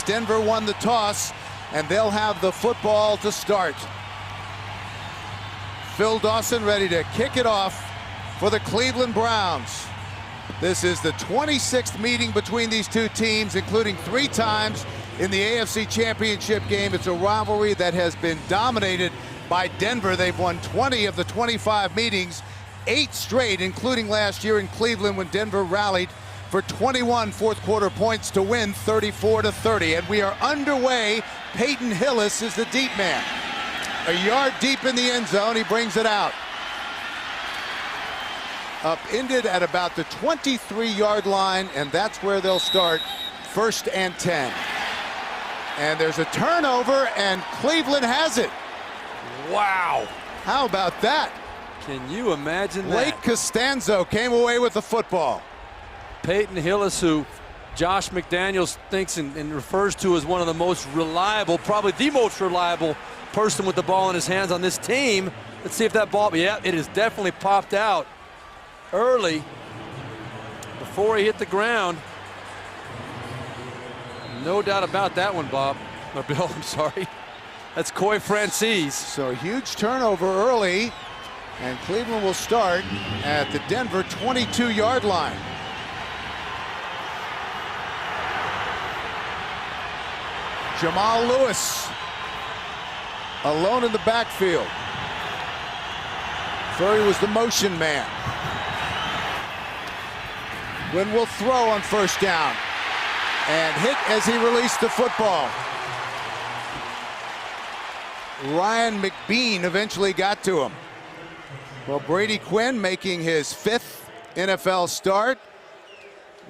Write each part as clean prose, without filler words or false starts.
Denver won the toss, and they'll have the football to start. Phil Dawson ready to kick it off for the Cleveland Browns. This is the 26th meeting between these two teams, including 3 times in the AFC Championship game. It's a rivalry that has been dominated by Denver. They've won 20 of the 25 meetings, 8 straight, including last year in Cleveland when Denver rallied for 21 fourth-quarter points to win 34-30. And we are underway. Peyton Hillis is the deep man. A yard deep in the end zone, he brings it out. Upended at about the 23-yard line, and that's where they'll start, 1st and 10. And there's a turnover, and Cleveland has it. Wow. How about that? Can you imagine that? Blake Costanzo came away with the football. Peyton Hillis, who Josh McDaniels thinks and refers to as one of the most reliable, probably the most reliable person with the ball in his hands on this team. Let's see if that ball, yeah, it has definitely popped out early before he hit the ground. No doubt about that one, Bob. Or Bill, I'm sorry. That's Coy Francis. So a huge turnover early, and Cleveland will start at the Denver 22-yard line. Jamal Lewis alone in the backfield. Furry was the motion man. Wynn will throw on 1st down and hit as he released the football. Ryan McBean eventually got to him. Well, Brady Quinn making his 5th NFL start.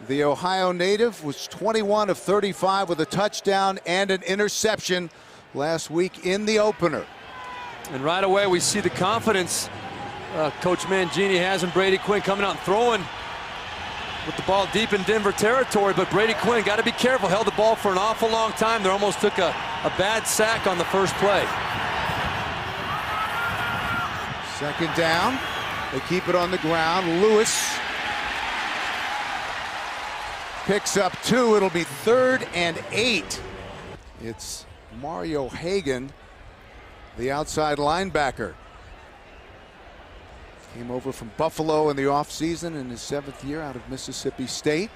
The Ohio native was 21 of 35 with a touchdown and an interception last week in the opener. And right away we see the confidence Coach Mangini has in Brady Quinn, coming out and throwing with the ball deep in Denver territory. But Brady Quinn got to be careful, held the ball for an awful long time. They almost took a bad sack on the first play. 2nd down. They keep it on the ground. Lewis picks up 2. It'll be 3rd and 8. It's Mario Hagan, the outside linebacker. Came over from Buffalo in the offseason in his 7th year out of Mississippi State.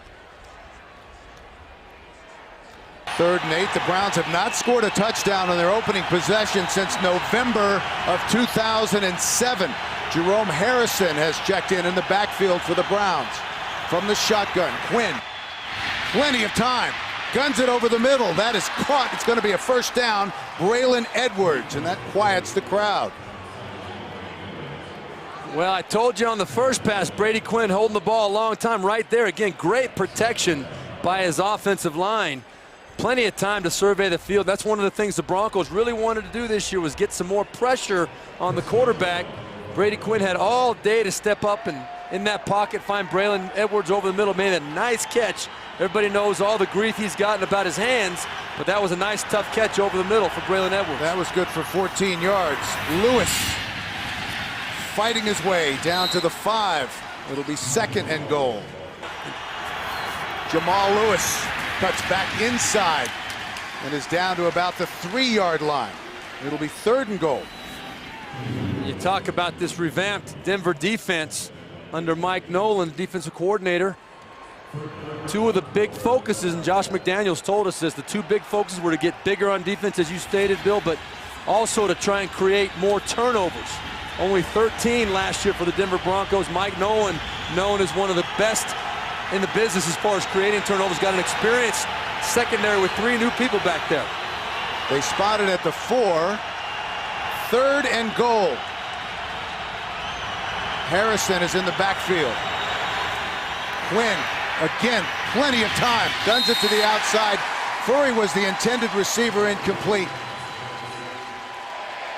3rd and 8. The Browns have not scored a touchdown on their opening possession since November of 2007. Jerome Harrison has checked in the backfield for the Browns. From the shotgun, Quinn. Plenty of time. Guns it over the middle. That is caught. It's going to be a 1st down. Braylon Edwards, and that quiets the crowd. Well, I told you on the first pass, Brady Quinn holding the ball a long time right there. Again, great protection by his offensive line. Plenty of time to survey the field. That's one of the things the Broncos really wanted to do this year, was get some more pressure on the quarterback. Brady Quinn had all day to step up and in that pocket find Braylon Edwards over the middle. Made a nice catch. Everybody knows all the grief he's gotten about his hands, but that was a nice, tough catch over the middle for Braylon Edwards. That was good for 14 yards. Lewis fighting his way down to the 5. It'll be 2nd and goal. Jamal Lewis cuts back inside and is down to about the 3-yard line. It'll be 3rd and goal. You talk about this revamped Denver defense under Mike Nolan, defensive coordinator. 2 of the big focuses, and Josh McDaniels told us this, the 2 big focuses were to get bigger on defense, as you stated, Bill, but also to try and create more turnovers. Only 13 last year for the Denver Broncos. Mike Nolan, known as one of the best in the business as far as creating turnovers, got an experienced secondary with 3 new people back there. They spotted at the 4. 3rd and goal. Harrison is in the backfield. Quinn, again, plenty of time. Guns it to the outside. Furry was the intended receiver, incomplete.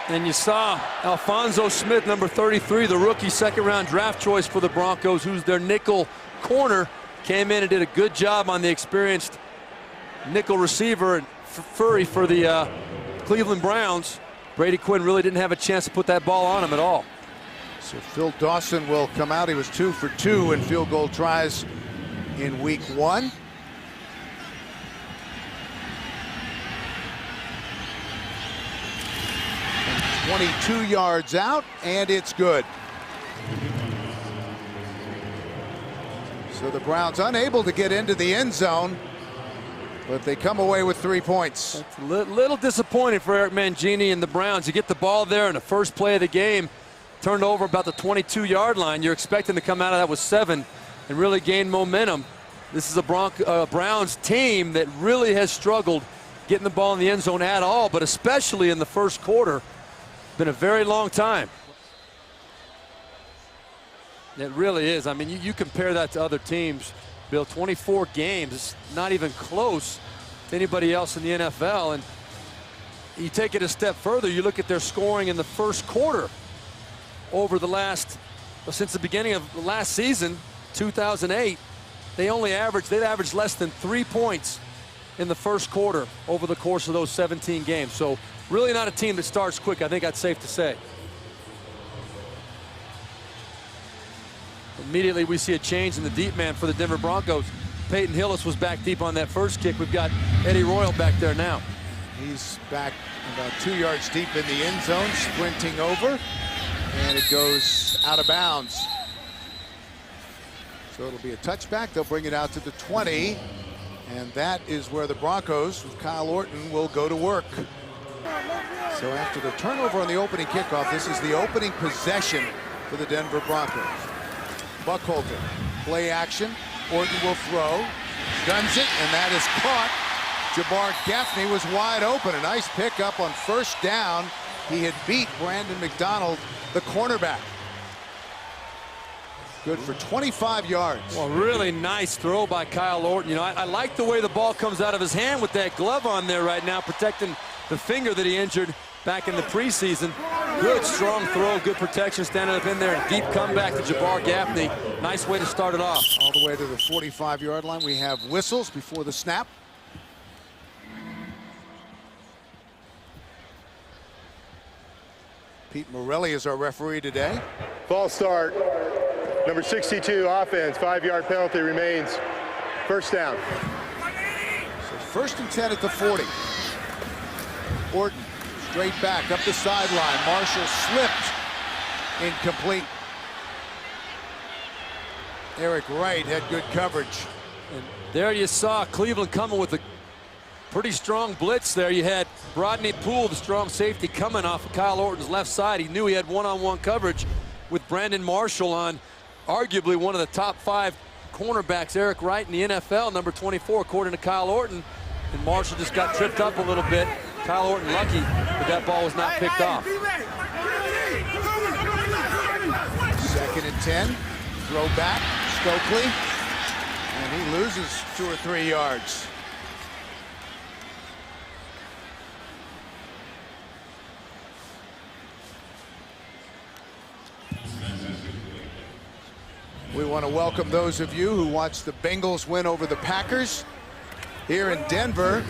And you saw Alfonso Smith, number 33, the rookie 2nd-round draft choice for the Broncos, who's their nickel corner, came in and did a good job on the experienced nickel receiver. And Furry for the Cleveland Browns. Brady Quinn really didn't have a chance to put that ball on him at all. So Phil Dawson will come out. He was 2 for 2 in field goal tries in week 1. 22 yards out, and it's good. So the Browns unable to get into the end zone, but they come away with 3 points. That's a little disappointing for Eric Mangini and the Browns. You get the ball there in the first play of the game, turned over about the 22-yard line. You're expecting to come out of that with 7 and really gain momentum. This is a Browns team that really has struggled getting the ball in the end zone at all, but especially in the first quarter. Been a very long time. It really is. I mean, you compare that to other teams, Bill, 24 games, it's not even close to anybody else in the NFL. And you take it a step further, you look at their scoring in the first quarter over the since the beginning of the last season, 2008, they'd averaged less than 3 points in the first quarter over the course of those 17 games. So really not a team that starts quick, I think that's safe to say. Immediately we see a change in the deep man for the Denver Broncos. Peyton Hillis was back deep on that first kick. We've got Eddie Royal back there now. He's back about 2 yards deep in the end zone, sprinting over, and it goes out of bounds. So it'll be a touchback. They'll bring it out to the 20, and that is where the Broncos with Kyle Orton will go to work. So after the turnover on the opening kickoff, this is the opening possession for the Denver Broncos. Buckholter, play action. Orton will throw, guns it, and that is caught. Jabbar Gaffney was wide open. A nice pickup on first down. He had beat Brandon McDonald, the cornerback. Good for 25 yards. Well, really nice throw by Kyle Orton. You know, I like the way the ball comes out of his hand with that glove on there right now, protecting the finger that he injured back in the preseason. Good, strong throw, good protection, standing up in there. Deep comeback to Jabbar Gaffney. Nice way to start it off. All the way to the 45-yard line. We have whistles before the snap. Pete Morelli is our referee today. False start. Number 62, offense. 5-yard penalty remains. First down. So first and 10 at the 40. Orton straight back up the sideline. Marshall slipped. Incomplete. Eric Wright had good coverage. And there you saw Cleveland coming with a pretty strong blitz there. You had Rodney Poole, the strong safety, coming off of Kyle Orton's left side. He knew he had one-on-one coverage with Brandon Marshall on arguably one of the top 5 cornerbacks, Eric Wright, in the NFL, number 24, according to Kyle Orton. And Marshall just got tripped up a little bit. Kyle Orton lucky that that ball was not picked off. Second and 10. Throw back. Stokely. And he loses 2 or 3 yards. We want to welcome those of you who watched the Bengals win over the Packers here in Denver.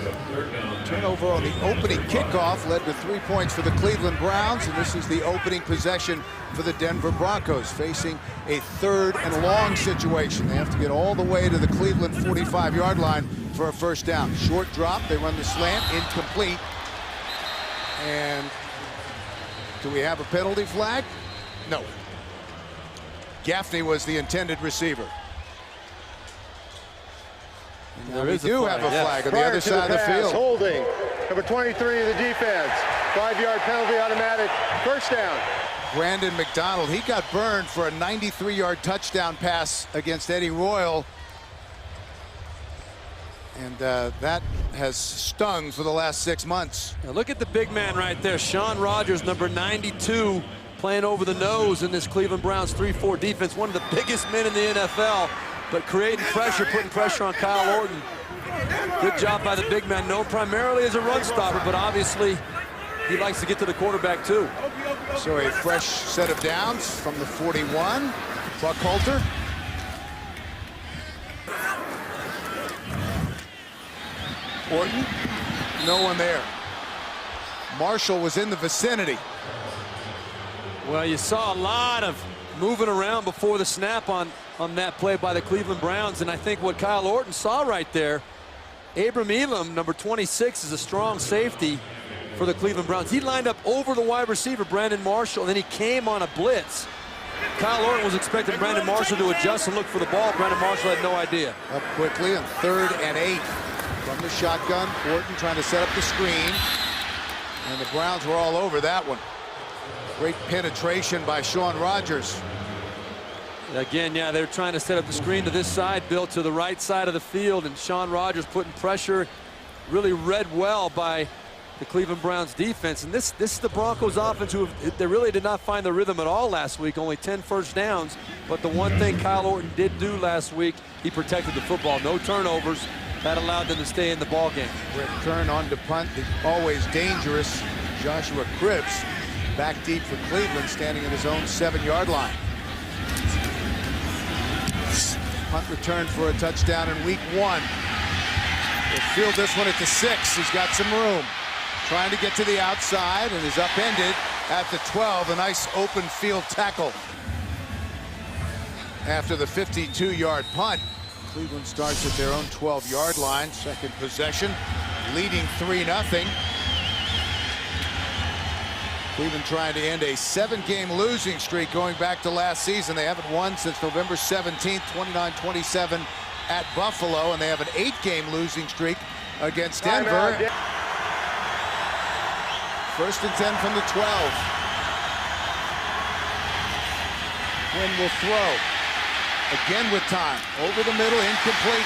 Turnover on the opening kickoff led to 3 points for the Cleveland Browns, and this is the opening possession for the Denver Broncos, facing a 3rd and long situation. They have to get all the way to the Cleveland 45-yard line for a first down. Short drop, they run the slant, incomplete. And do we have a penalty flag? No. Gaffney was the intended receiver. Now we do have a flag on the other side of the field. Holding. Number 23 of the defense. 5-yard penalty, automatic. First down. Brandon McDonald, he got burned for a 93-yard touchdown pass against Eddie Royal. And that has stung for the last 6 months. Now look at the big man right there. Sean Rogers, number 92, playing over the nose in this Cleveland Browns 3-4 defense. One of the biggest men in the NFL, but creating pressure, putting pressure on Kyle Orton. Good job by the big man, known primarily as a run stopper, but obviously he likes to get to the quarterback too. So a fresh set of downs from the 41. Buckholter. Orton, no one there. Marshall was in the vicinity. Well, you saw a lot of moving around before the snap on that play by the Cleveland Browns, and I think what Kyle Orton saw right there, Abram Elam, number 26, is a strong safety, for the Cleveland Browns. He lined up over the wide receiver, Brandon Marshall, and then he came on a blitz. Kyle Orton was expecting Brandon Marshall to adjust and look for the ball. Brandon Marshall had no idea. Up quickly on 3rd and 8 from the shotgun. Orton trying to set up the screen. And the Browns were all over that one. Great penetration by Shaun Rogers. Again, yeah, they're trying to set up the screen to this side, Bill, to the right side of the field, and Shaun Rogers putting pressure. Really read well by the Cleveland Browns defense. And this is the Broncos offense they really did not find the rhythm at all last week. Only 10 first downs. But the one thing Kyle Orton did do last week, he protected the football. No turnovers. That allowed them to stay in the ball game. Return on to punt, the always dangerous Joshua Cribbs back deep for Cleveland, standing at his own 7-yard line. Punt return for a touchdown in week 1. He'll field this one at the 6. He's got some room. Trying to get to the outside and is upended at the 12. A nice open field tackle. After the 52-yard punt, Cleveland starts at their own 12-yard line. Second possession, leading 3-0. Cleveland trying to end a 7-game losing streak going back to last season. They haven't won since November 17th, 29-27 at Buffalo, and they have an 8-game losing streak against Denver. 1st and 10 from the 12. Quinn will throw. Again with time. Over the middle, incomplete.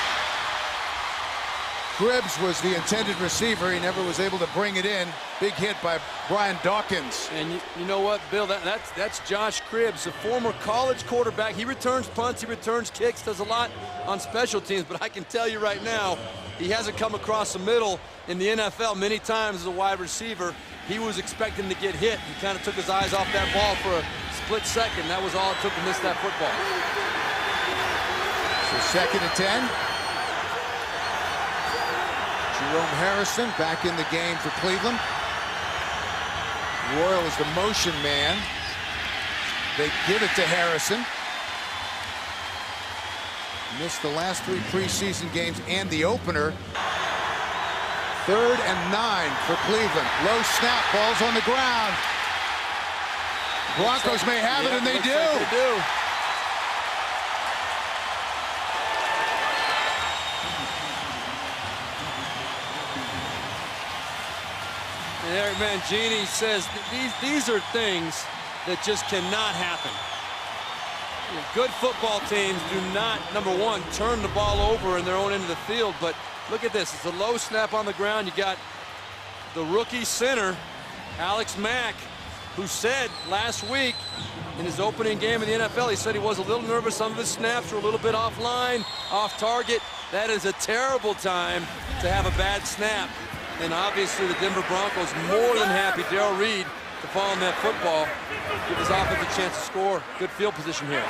Cribbs was the intended receiver. He never was able to bring it in. Big hit by Brian Dawkins. And you know what, Bill? That's Josh Cribbs, a former college quarterback. He returns punts, he returns kicks, does a lot on special teams. But I can tell you right now, he hasn't come across the middle in the NFL many times as a wide receiver. He was expecting to get hit. He kind of took his eyes off that ball for a split second. That was all it took to miss that football. So 2nd and 10. Jerome Harrison back in the game for Cleveland. Royal is the motion man. They give it to Harrison. Missed the last 3 preseason games and the opener. 3rd and 9 for Cleveland. Low snap, ball's on the ground. Broncos may have it, and they do. Like they do. And Eric Mangini says these are things that just cannot happen. Good football teams do not, number one, turn the ball over in their own end of the field, but look at this. It's a low snap on the ground. You got the rookie center, Alex Mack, who said last week in his opening game in the NFL, he said he was a little nervous. Some of his snaps were a little bit offline, off target. That is a terrible time to have a bad snap. And obviously the Denver Broncos more than happy, Darrell Reed, to fall on that football, give his offense a chance to score. Good field position here.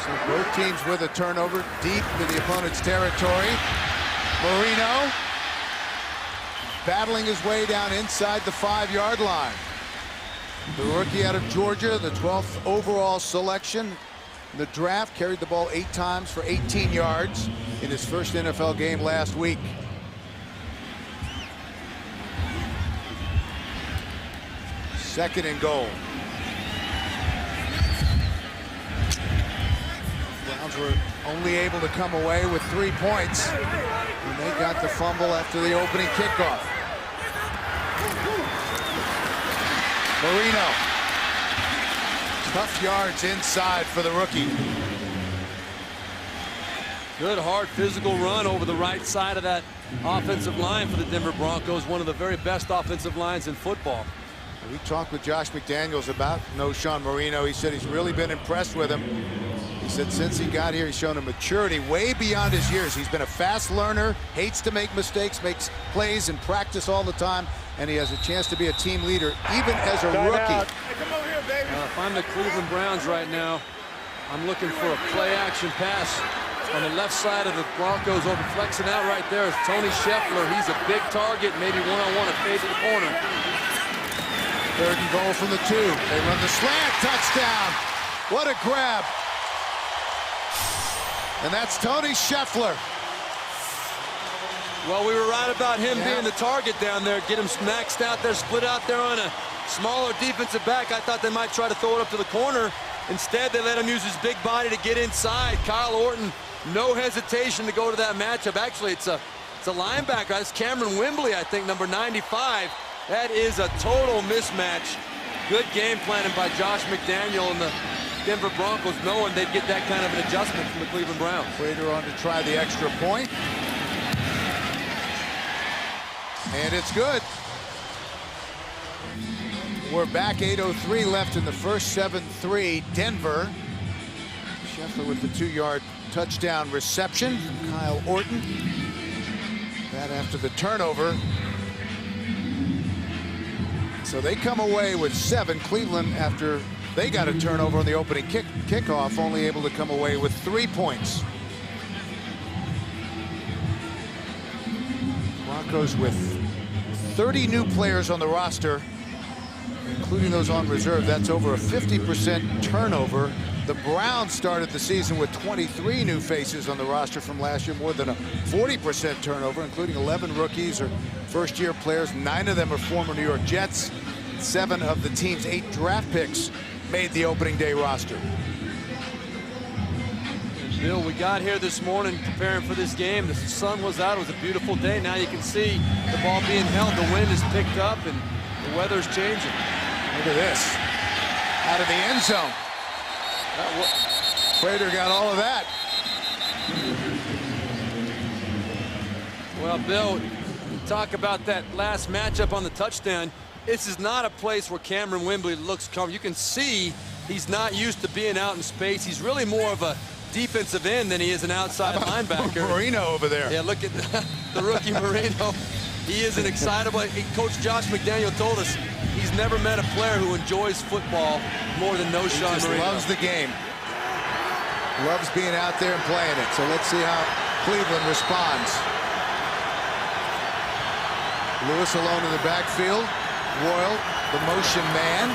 So both teams with a turnover deep into the opponent's territory. Marino battling his way down inside the 5-yard line. The rookie out of Georgia, the 12th overall selection in the draft, carried the ball 8 times for 18 yards in his first NFL game last week. Second and goal. Browns were only able to come away with 3 points when they got the fumble after the opening kickoff. Marino. Tough yards inside for the rookie. Good, hard, physical run over the right side of that offensive line for the Denver Broncos, one of the very best offensive lines in football. We talked with Josh McDaniels about Knowshon Marino. He said he's really been impressed with him. He said since he got here, he's shown a maturity way beyond his years. He's been a fast learner, hates to make mistakes, makes plays in practice all the time, and he has a chance to be a team leader even as a rookie. Hey, come over here, baby. If I'm the Cleveland Browns right now, I'm looking for a play-action pass on the left side of the Broncos, over flexing out right there is Tony Scheffler. He's a big target, maybe one-on-one at fade to the corner. 3rd and goal from the 2. They run the slant, touchdown. What a grab. And that's Tony Scheffler. Well, we were right about him being the target down there. Get him maxed out there, split out there on a smaller defensive back. I thought they might try to throw it up to the corner. Instead, they let him use his big body to get inside. Kyle Orton, no hesitation to go to that matchup. Actually, it's a linebacker. That's Cameron Wembley, I think, number 95. That is a total mismatch. Good game planning by Josh McDaniel and the Denver Broncos, knowing they'd get that kind of an adjustment from the Cleveland Browns. Prater on to try the extra point. And it's good. We're back, 8:03 left in the first, 7-3 Denver. Scheffler with the 2-yard touchdown reception from Kyle Orton. That after the turnover. So they come away with 7. Cleveland, after they got a turnover on the opening kickoff, only able to come away with 3 points. Broncos with 30 new players on the roster, including those on reserve. That's over a 50% turnover. The Browns started the season with 23 new faces on the roster from last year, more than a 40% turnover, including 11 rookies or first-year players. 9 of them are former New York Jets. 7 of the team's 8 draft picks made the opening day roster. Bill, we got here this morning preparing for this game. The sun was out. It was a beautiful day. Now you can see the ball being held. The wind is picked up and the weather's changing. Look at this. Out of the end zone. Prater got all of that. Well, Bill, talk about that last matchup on the touchdown. This is not a place where Cameron Wembley looks comfortable. You can see he's not used to being out in space. He's really more of a defensive end than he is an outside linebacker. Marino over there. Yeah, look at the rookie Marino. He is an excitable. Coach Josh McDaniel told us he's never met a player who enjoys football more than Sean Marino. Loves the game. Loves being out there and playing it. So let's see how Cleveland responds. Lewis alone in the backfield. Royal, the motion man.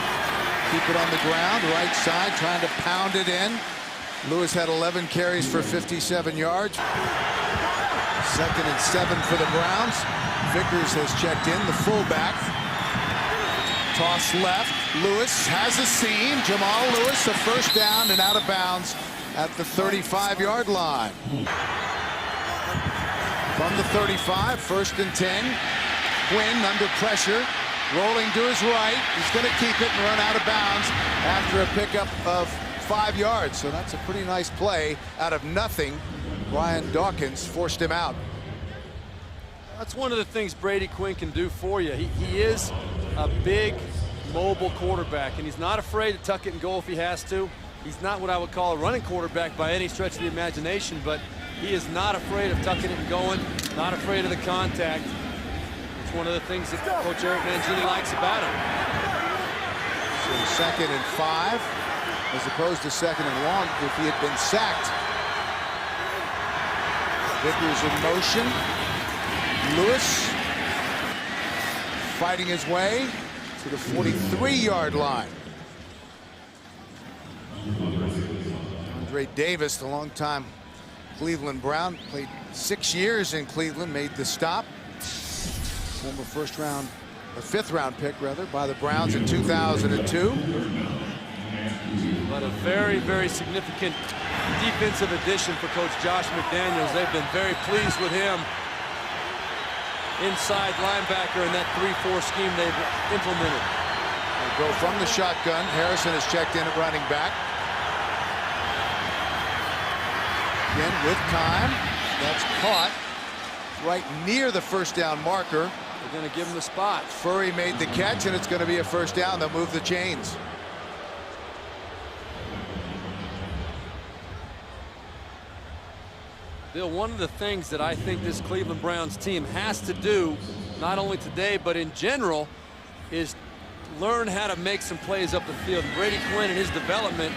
Keep it on the ground, right side, trying to pound it in. Lewis had 11 carries for 57 yards. 2nd and 7 for the Browns. Vickers has checked in, the fullback. Toss left. Lewis has a seam. Jamal Lewis, a first down and out of bounds at the 35-yard line. From the 35, 1st and 10. Quinn under pressure. Rolling to his right. He's going to keep it and run out of bounds after a pickup of 5 yards. So that's a pretty nice play out of nothing. Brian Dawkins forced him out. That's one of the things Brady Quinn can do for you. He is a big, mobile quarterback, and he's not afraid to tuck it and go if he has to. He's not what I would call a running quarterback by any stretch of the imagination, but he is not afraid of tucking it and going, not afraid of the contact. It's one of the things that Coach Eric Mangini likes about him. So 2nd and 5, as opposed to 2nd and long if he had been sacked. Vickers in motion. Lewis fighting his way to the 43-yard line. Andre Davis, the longtime Cleveland Brown, played 6 years in Cleveland, made the stop. Former 5th-round pick, rather, by the Browns in 2002. But a very, very significant defensive addition for Coach Josh McDaniels. They've been very pleased with him. Inside linebacker in that 3-4 scheme they've implemented. They go from the shotgun. Harrison has checked in at running back. Again with time. That's caught right near the first down marker. They're going to give him the spot. Furry made the catch, and it's going to be a first down. They'll move the chains. Bill, one of the things that I think this Cleveland Browns team has to do, not only today, but in general, is learn how to make some plays up the field. Brady Quinn in his development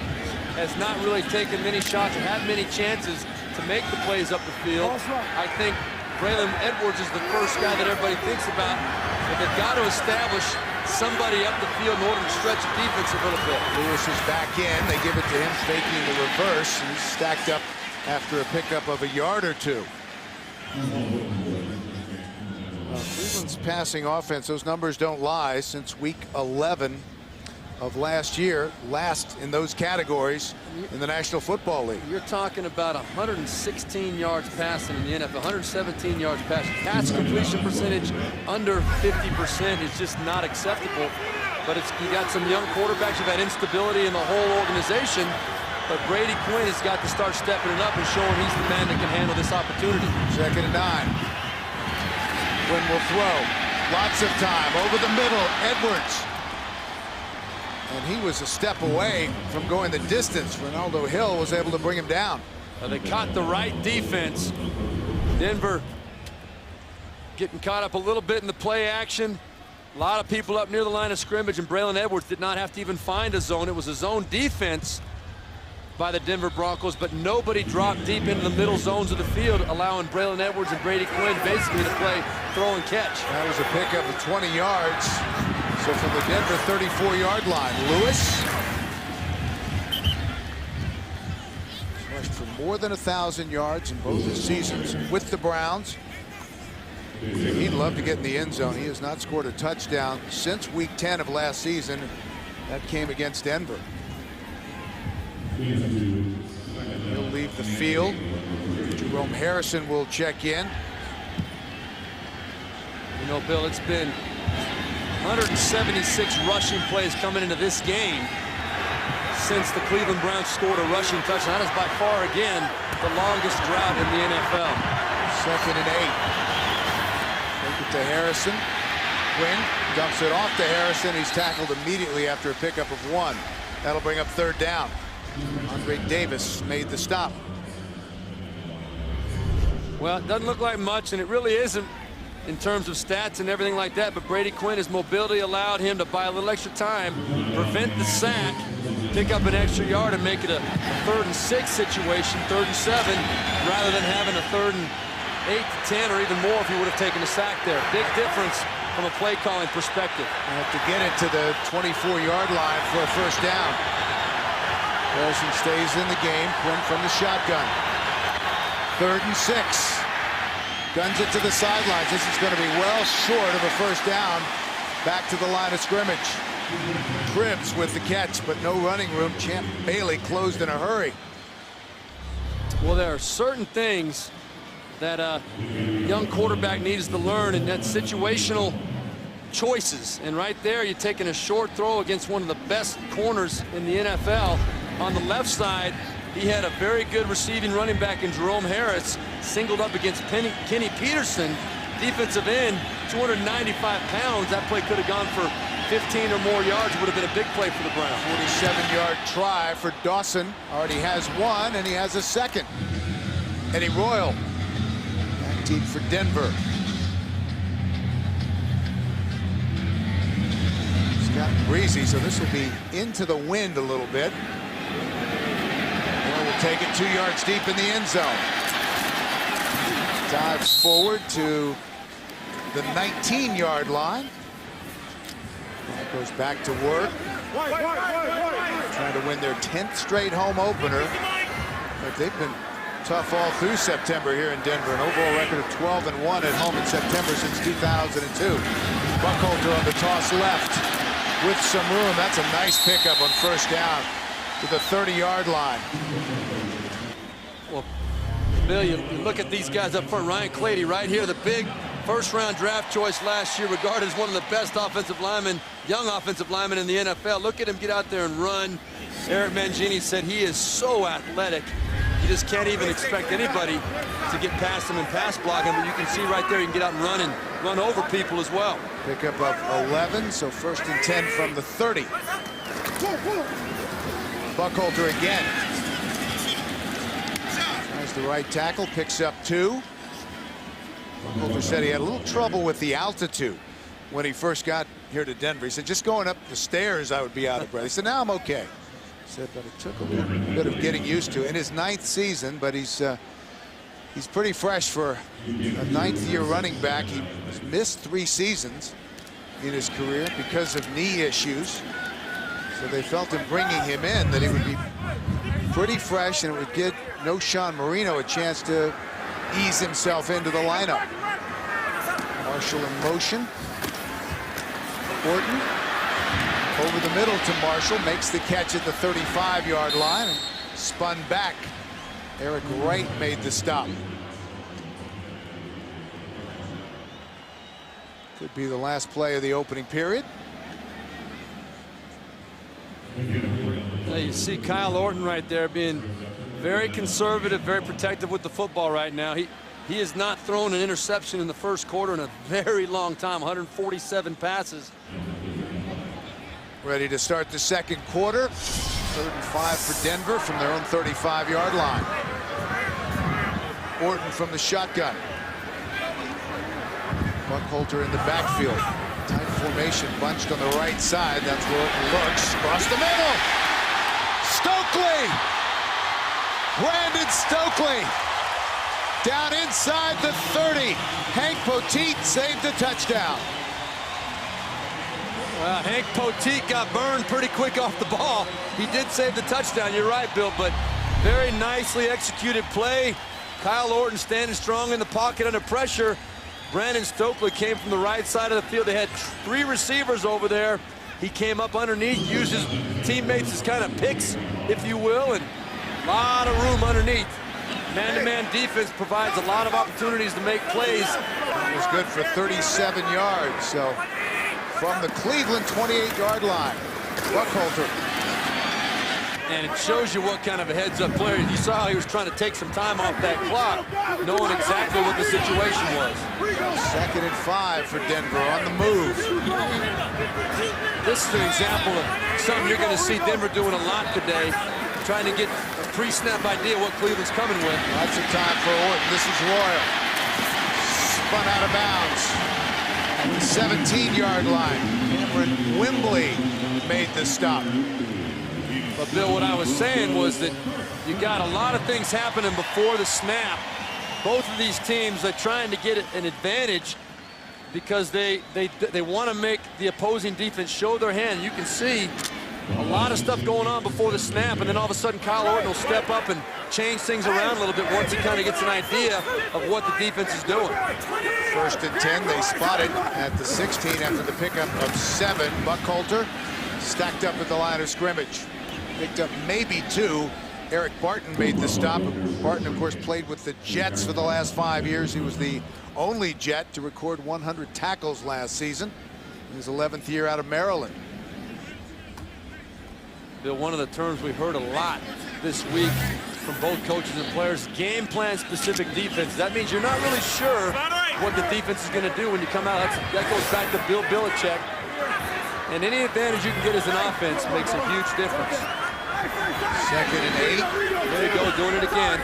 has not really taken many shots or had many chances to make the plays up the field. I think Braylon Edwards is the first guy that everybody thinks about, but they've got to establish somebody up the field in order to stretch the defense a little bit. Lewis is back in. They give it to him, faking the reverse, and he's stacked up after a pickup of a yard or two. Cleveland's passing offense, those numbers don't lie, since week 11 of last year, last in those categories in the National Football League. You're talking about 116 yards passing in the NFL, 117 yards passing. Pass completion percentage under 50% is just not acceptable. But you got some young quarterbacks, you've had instability in the whole organization. But Brady Quinn has got to start stepping it up and showing he's the man that can handle this opportunity. 2nd and 9. Quinn will throw. Lots of time over the middle. Edwards. And he was a step away from going the distance. Ronaldo Hill was able to bring him down. They caught the right defense. Denver getting caught up a little bit in the play action. A lot of people up near the line of scrimmage, and Braylon Edwards did not have to even find a zone. It was a zone defense by the Denver Broncos, but nobody dropped deep into the middle zones of the field, allowing Braylon Edwards and Brady Quinn basically to play throw and catch. That was a pickup of 20 yards. So from the Denver 34-yard line, Lewis rushed for more than 1,000 yards in both his seasons with the Browns. He'd love to get in the end zone. He has not scored a touchdown since week 10 of last season. That came against Denver. He'll leave the field. Jerome Harrison will check in. You know, Bill, it's been 176 rushing plays coming into this game since the Cleveland Browns scored a rushing touchdown. That is by far, again, the longest drought in the NFL. 2nd and 8. Take it to Harrison. Quinn dumps it off to Harrison. He's tackled immediately after a pickup of 1. That'll bring up 3rd down. Andre Davis made the stop. Well, it doesn't look like much, and it really isn't in terms of stats and everything like that, but Brady Quinn, his mobility allowed him to buy a little extra time, prevent the sack, pick up an extra yard, and make it a 3rd and 6 situation, 3rd and 7, rather than having a 3rd and 8 to 10 or even more if he would have taken a sack there. Big difference from a play calling perspective. Have to get it to the 24-yard line for a 1st down. Harrison stays in the game. Quinn from the shotgun. 3rd and 6. Guns it to the sidelines. This is going to be well short of a 1st down. Back to the line of scrimmage. Cribbs with the catch, but no running room. Champ Bailey closed in a hurry. Well, there are certain things that a young quarterback needs to learn, and that's situational choices. And right there, you're taking a short throw against one of the best corners in the NFL. On the left side, he had a very good receiving running back in Jerome Harris, singled up against Kenny Peterson, defensive end, 295 pounds. That play could have gone for 15 or more yards. Would have been a big play for the Browns. 47-yard try for Dawson. Already has 1, and he has a 2nd. Eddie Royal, back team for Denver. It's gotten breezy, so this will be into the wind a little bit. Royal will take it 2 yards deep in the end zone. Dives forward to the 19-yard line. Goes back to work. Trying to win their 10th straight home opener. But they've been tough all through September here in Denver. An overall record of 12-1 at home in September since 2002. Buckholter on the toss left with some room. That's a nice pickup on 1st down to the 30-yard line. Well, Bill, you look at these guys up front. Ryan Clady right here, the big 1st-round draft choice last year, regarded as one of the best offensive linemen, young offensive linemen in the NFL. Look at him get out there and run. Eric Mangini said he is so athletic. You just can't even expect anybody to get past him and pass block him. But you can see right there, you can get out and run over people as well. Pickup of 11, so 1st and 10 from the 30. Buckholter again. Tries the right tackle, picks up 2. Buckholter said he had a little trouble with the altitude when he first got here to Denver. He said, just going up the stairs, I would be out of breath. He said, now I'm okay. He said, but it took a bit of getting used to. In his 9th season, but he's pretty fresh for a 9th-year running back. He missed 3 seasons in his career because of knee issues. So they felt in bringing him in that he would be pretty fresh and it would give Sean Marino a chance to ease himself into the lineup. Marshall in motion. Orton over the middle to Marshall, makes the catch at the 35-yard line and spun back. Eric Wright made the stop. Could be the last play of the opening period. Now you see Kyle Orton right there being very conservative, very protective with the football right now. He has not thrown an interception in the first quarter in a very long time, 147 passes. Ready to start the second quarter. 3rd and 5 for Denver from their own 35-yard line. Orton from the shotgun. Buckholter in the backfield. Tight formation bunched on the right side. That's where Orton looks. Across the middle. Stokely. Brandon Stokely. Down inside the 30. Hank Poteet saved a touchdown. Well, Hank Poteet got burned pretty quick off the ball. He did save the touchdown, you're right, Bill, but very nicely executed play. Kyle Orton standing strong in the pocket under pressure. Brandon Stokely came from the right side of the field. They had 3 receivers over there. He came up underneath, used his teammates as kind of picks, if you will, and a lot of room underneath. Man-to-man defense provides a lot of opportunities to make plays. It was good for 37 yards. So from the Cleveland 28-yard line, Buckholter. And it shows you what kind of a heads-up player. You saw how he was trying to take some time off that clock, knowing exactly what the situation was. 2nd and 5 for Denver on the move. This is an example of something you're going to see Denver doing a lot today, trying to get a pre-snap idea what Cleveland's coming with. Lots of time for Orton. This is Royal. Spun out of bounds. At the 17-yard line, Cameron Wimbley made the stop. But Bill, what I was saying was that you got a lot of things happening before the snap. Both of these teams are trying to get an advantage because they want to make the opposing defense show their hand. You can see a lot of stuff going on before the snap, and then all of a sudden Kyle Orton will step up and change things around a little bit once he kind of gets an idea of what the defense is doing. 1st and 10, they spotted at the 16 after the pickup of 7. Buckholter stacked up at the line of scrimmage. Picked up maybe 2. Eric Barton made the stop. Barton, of course, played with the Jets for the last 5 years. He was the only Jet to record 100 tackles last season. In his 11th year out of Maryland. Bill, one of the terms we heard a lot this week from both coaches and players, game plan specific defense. That means you're not really sure what the defense is going to do when you come out. That goes back to Bill Belichick. And any advantage you can get as an offense makes a huge difference. 2nd and 8. There you go, doing it again.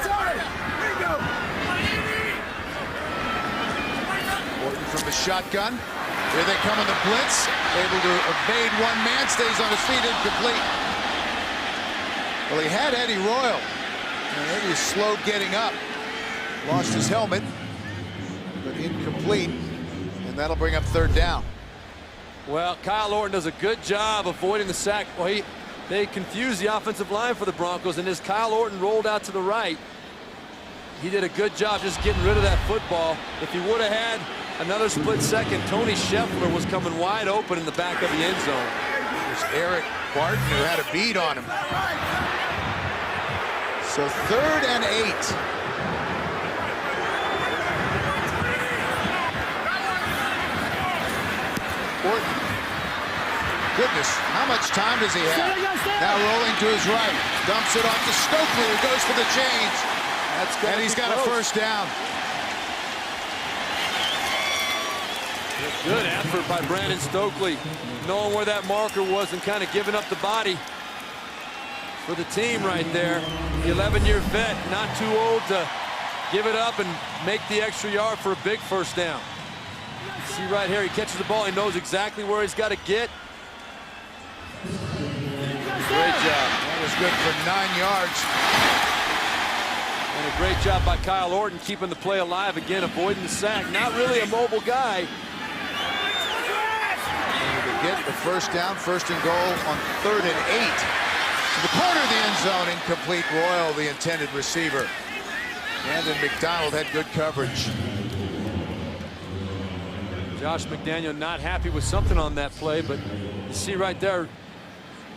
Orton from the shotgun. Here they come on the blitz. Able to evade one man, stays on his feet, incomplete. Well, he had Eddie Royal. And Eddie is slow getting up. Lost his helmet, but incomplete. And that'll bring up 3rd down. Well, Kyle Orton does a good job avoiding the sack. Well, they confused the offensive line for the Broncos, and as Kyle Orton rolled out to the right, he did a good job just getting rid of that football. If he would have had another split second, Tony Scheffler was coming wide open in the back of the end zone. It was Eric Barton who had a beat on him. So 3rd and 8. Orton. Goodness, how much time does he have? Now rolling to his right. Dumps it off to Stokely, who goes for the change. And he's got a 1st down. Good effort by Brandon Stokely, knowing where that marker was and kind of giving up the body for the team right there. The 11-year vet, not too old to give it up and make the extra yard for a big 1st down. See right here, he catches the ball, he knows exactly where he's got to get. Great job. That was good for 9 yards. And a great job by Kyle Orton keeping the play alive again, avoiding the sack. Not really a mobile guy. And to get the 1st down, 1st and goal on 3rd and 8. To the corner of the end zone, incomplete. Royal, the intended receiver. Brandon McDonald had good coverage. Josh McDaniel not happy with something on that play, but you see right there,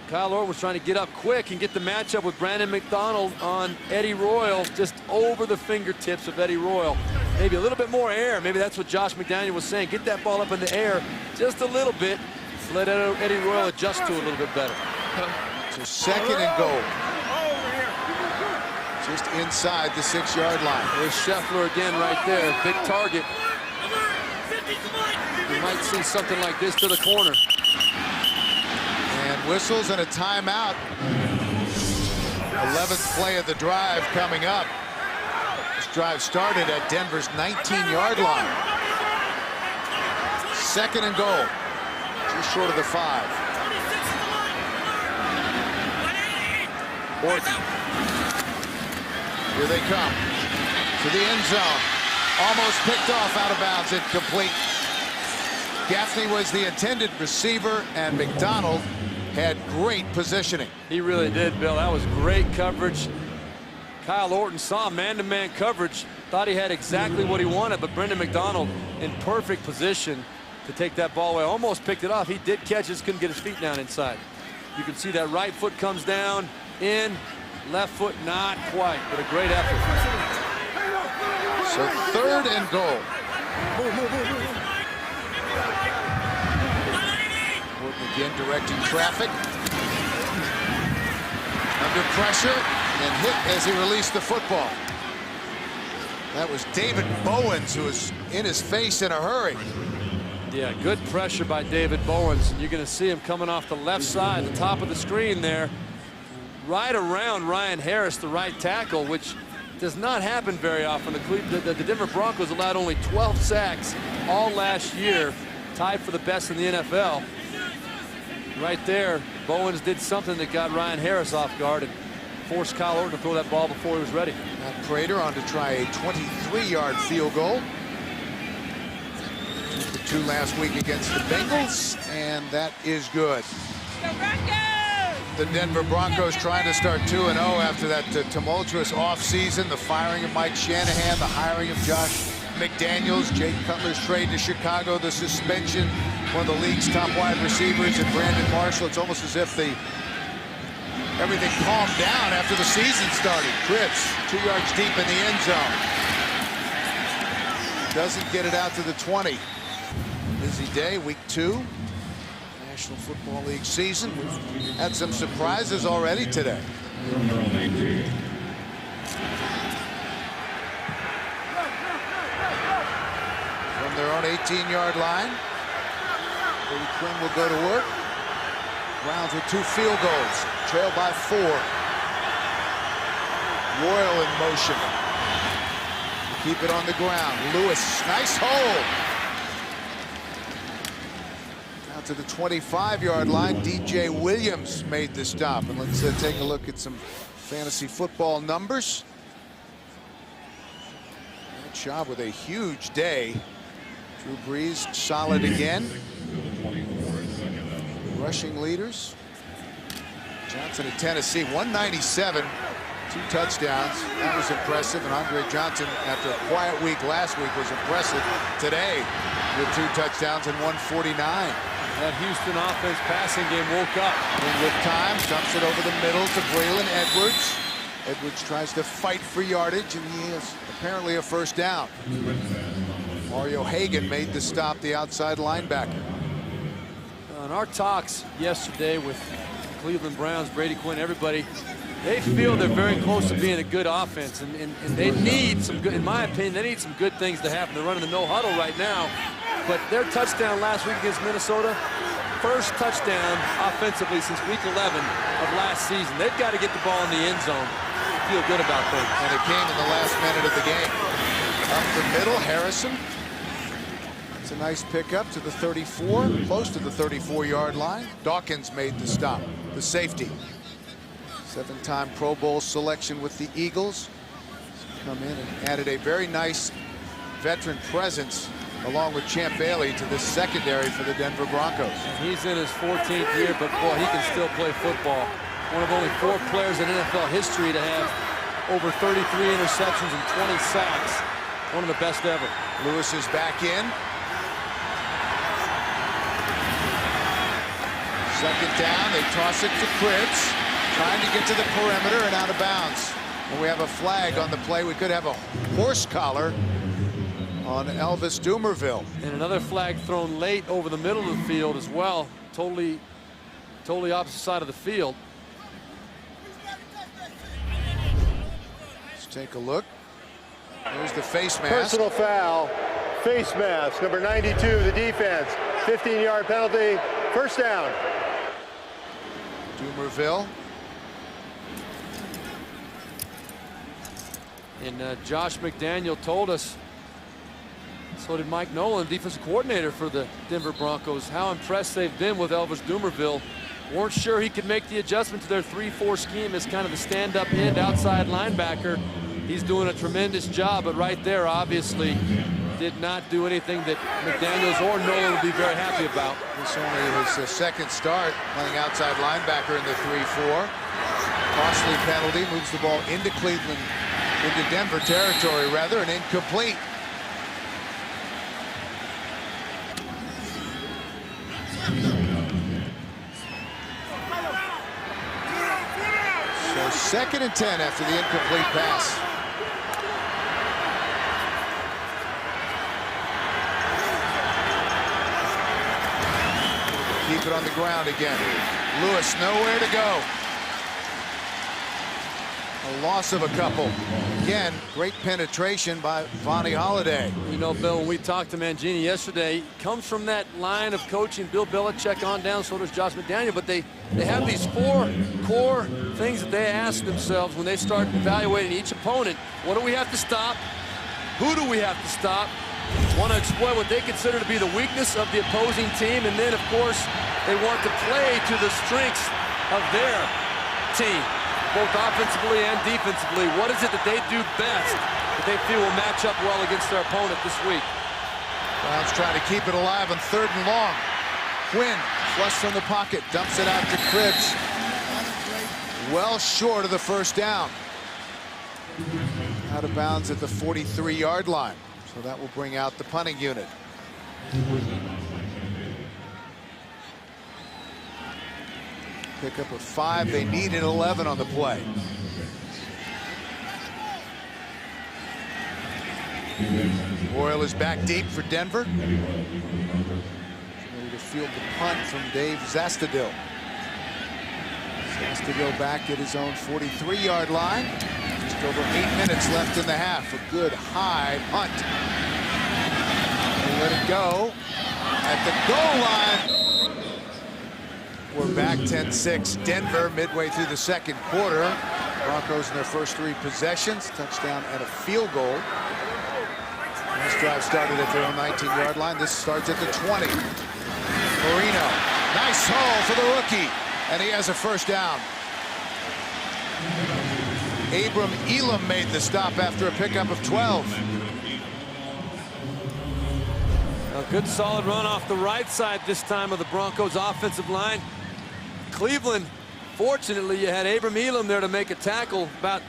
Kyle Orton was trying to get up quick and get the matchup with Brandon McDonald on Eddie Royal, just over the fingertips of Eddie Royal. Maybe a little bit more air. Maybe that's what Josh McDaniel was saying. Get that ball up in the air just a little bit. Let Eddie Royal adjust to it a little bit better. So second and goal. Just inside the 6-yard line. There's Scheffler again right there. Big target. You might see something like this to the corner. And whistles and a timeout. 11th play of the drive coming up. This drive started at Denver's 19-yard line. Second and goal. Just short of the 5. Orton. Here they come. To the end zone. Almost picked off, out of bounds, incomplete. Gaffney was the intended receiver, and McDonald had great positioning. He really did, Bill. That was great coverage. Kyle Orton saw man-to-man coverage, thought he had exactly what he wanted, but Brendan McDonald in perfect position to take that ball away. Almost picked it off. He did catch it, just couldn't get his feet down inside. You can see that right foot comes down, in, left foot not quite, but a great effort. So third and goal. Orton again directing traffic. Under pressure and hit as he released the football. That was David Bowens, who was in his face in a hurry. Yeah, good pressure by David Bowens. And you're going to see him coming off the left side, the top of the screen there, right around Ryan Harris, the right tackle, which does not happen very often. The Denver Broncos allowed only 12 sacks all last year, tied for the best in the NFL. Right there, Bowens did something that got Ryan Harris off guard and forced Kyle Orton to throw that ball before he was ready. Matt Prater on to try a 23-yard field goal. 2 last week against the Bengals, and that is good. The Denver Broncos trying to start 2-0 after that tumultuous offseason, the firing of Mike Shanahan, the hiring of Josh McDaniels, Jake Cutler's trade to Chicago, the suspension, one of the league's top wide receivers, and Brandon Marshall. It's almost as if everything calmed down after the season started. Cripps 2 yards deep in the end zone. Doesn't get it out to the 20. Busy day, week 2. National Football League season. We've had some surprises already today. From their own 18-yard line, Brady Quinn will go to work. Browns with 2 field goals, trailed by 4. Royal in motion. Keep it on the ground. Lewis, nice hold. Out to the 25-yard line. DJ Williams made the stop. And let's take a look at some fantasy football numbers. Matt Schaub with a huge day. Drew Brees solid again. Rushing leaders. Johnson at Tennessee, 197, 2 touchdowns. That was impressive. And Andre Johnson, after a quiet week last week, was impressive today with 2 touchdowns and 149. That Houston offense passing game woke up. And with time, dumps it over the middle to Braylon Edwards. Edwards tries to fight for yardage, and he has apparently a first down. Mario Hagan made the stop, the outside linebacker. In our talks yesterday with Cleveland Browns, Brady Quinn, everybody, they feel they're very close to being a good offense, and they need some good, in my opinion, they need some good things to happen. They're running the no huddle right now, but their touchdown last week against Minnesota, first touchdown offensively since week 11 of last season. They've got to get the ball in the end zone. Feel good about things. And it came in the last minute of the game. Up the middle, Harrison. It's a nice pickup to the 34, close to the 34-yard line. Dawkins made the stop, the safety. 7-time Pro Bowl selection with the Eagles. He's come in and added a very nice veteran presence along with Champ Bailey to this secondary for the Denver Broncos. He's in his 14th year, but boy, he can still play football. One of only 4 players in NFL history to have over 33 interceptions and 20 sacks. One of the best ever. Lewis is back in. Second down, they toss it to Cribbs, trying to get to the perimeter and out of bounds. And we have a flag on the play. We could have a horse collar on Elvis Dumerville. And another flag thrown late over the middle of the field as well. Totally opposite side of the field. Let's take a look. There's the face mask. Personal foul, face mask, number 92 of the defense. 15-yard penalty, first down. Dumerville. And Josh McDaniel told us, so did Mike Nolan, defensive coordinator for the Denver Broncos, how impressed they've been with Elvis Dumerville. Weren't sure he could make the adjustment to their 3-4 scheme as kind of a stand-up end outside linebacker. He's doing a tremendous job, but right there, obviously, did not do anything that McDaniels or Nolan would be very happy about. This only his second start playing outside linebacker in the 3-4. Costly penalty, moves the ball into Cleveland, into Denver territory rather, and incomplete. So 2nd and 10 after the incomplete pass. Keep it on the ground again. Lewis nowhere to go. A loss of a couple. Again, great penetration by Vonnie Holliday. You know, Bill, when we talked to Mangini yesterday, comes from that line of coaching, Bill Belichick on down, so does Josh McDaniel, but they have these 4 core things that they ask themselves when they start evaluating each opponent. What do we have to stop? Who do we have to stop? Want to exploit what they consider to be the weakness of the opposing team, and then, of course, they want to play to the strengths of their team, both offensively and defensively. What is it that they do best that they feel will match up well against their opponent this week? Browns trying to keep it alive on 3rd and long. Quinn, flush from the pocket, dumps it out to Cribbs. Well short of the first down. Out of bounds at the 43-yard line. So that will bring out the punting unit. Pick up a 5. They need an 11 on the play. Royal is back deep for Denver. Ready to field the punt from Dave Zastudil. Zastudil back at his own 43-yard line. Just over 8 minutes left in the half. A good high punt. They let it go at the goal line. We're back 10-6. Denver midway through the 2nd quarter. Broncos in their first 3 possessions. Touchdown and a field goal. This drive started at their own 19-yard line. This starts at the 20. Marino. Nice haul for the rookie. And he has a first down. Abram Elam made the stop after a pickup of 12. A good solid run off the right side this time of the Broncos offensive line. Cleveland, fortunately, you had Abram Elam there to make a tackle about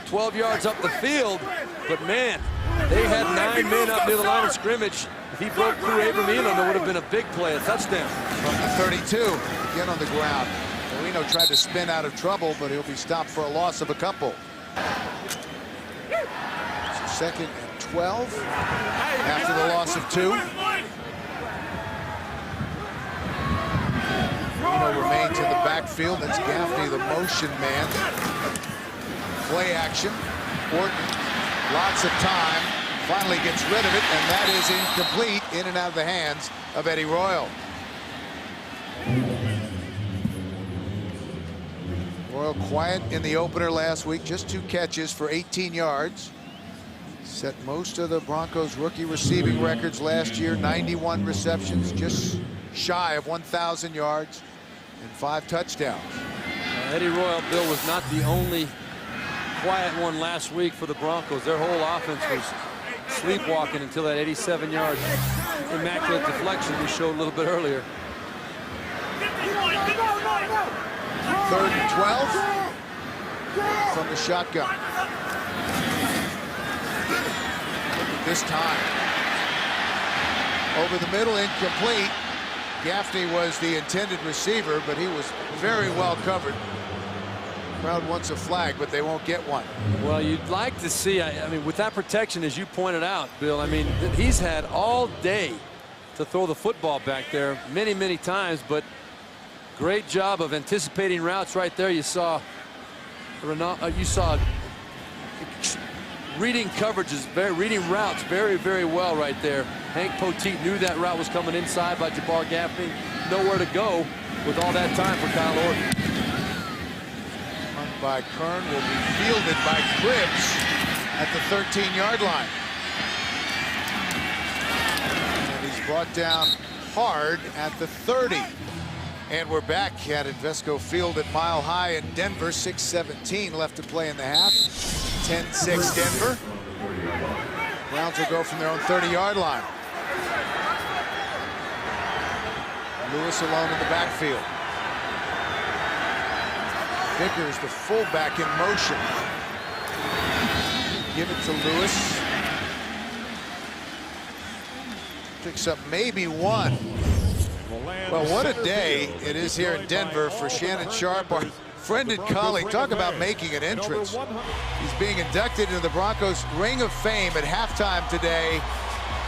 12 yards up the field. But man, they had 9 men up near the line of scrimmage. If he broke through Abram Elam, there would have been a big play, a touchdown. From the 32, again on the ground. Marino tried to spin out of trouble, but he'll be stopped for a loss of a couple. So 2nd and 12 after the loss of 2. Marino remains in the backfield. That's Gaffney, the motion man. Play action. Orton, lots of time. Finally gets rid of it, and that is incomplete, in and out of the hands of Eddie Royal. Royal quiet in the opener last week, just 2 catches for 18 yards. Set most of the Broncos rookie receiving records last year, 91 receptions, just shy of 1,000 yards and 5 touchdowns. Eddie Royal, Bill, was not the only quiet one last week for the Broncos. Their whole offense was sleepwalking until that 87-yard immaculate deflection we showed a little bit earlier. 3rd and 12 from the shotgun. This time over the middle, incomplete. Gaffney was the intended receiver, but he was very well covered. Crowd wants a flag, but they won't get one. Well, you'd like to see, I mean, with that protection, as you pointed out, Bill, I mean, he's had all day to throw the football back there many, many times, but great job of anticipating routes right there. You saw reading coverages, reading routes very, very well right there. Hank Poteet knew that route was coming inside by Jabbar Gaffney. Nowhere to go with all that time for Kyle Orton. By Kern will be fielded by Cribbs at the 13-yard line. And he's brought down hard at the 30. And we're back at Invesco Field at Mile High in Denver. 6:17 left to play in the half. 10-6 Denver. Browns will go from their own 30-yard line. Lewis alone in the backfield. Vickers, the fullback, in motion. Give it to Lewis. Picks up maybe one. Well, what a day it is here in Denver for Shannon Sharpe, our friend and colleague. Talk about making an entrance. He's being inducted into the Broncos Ring of Fame at halftime today.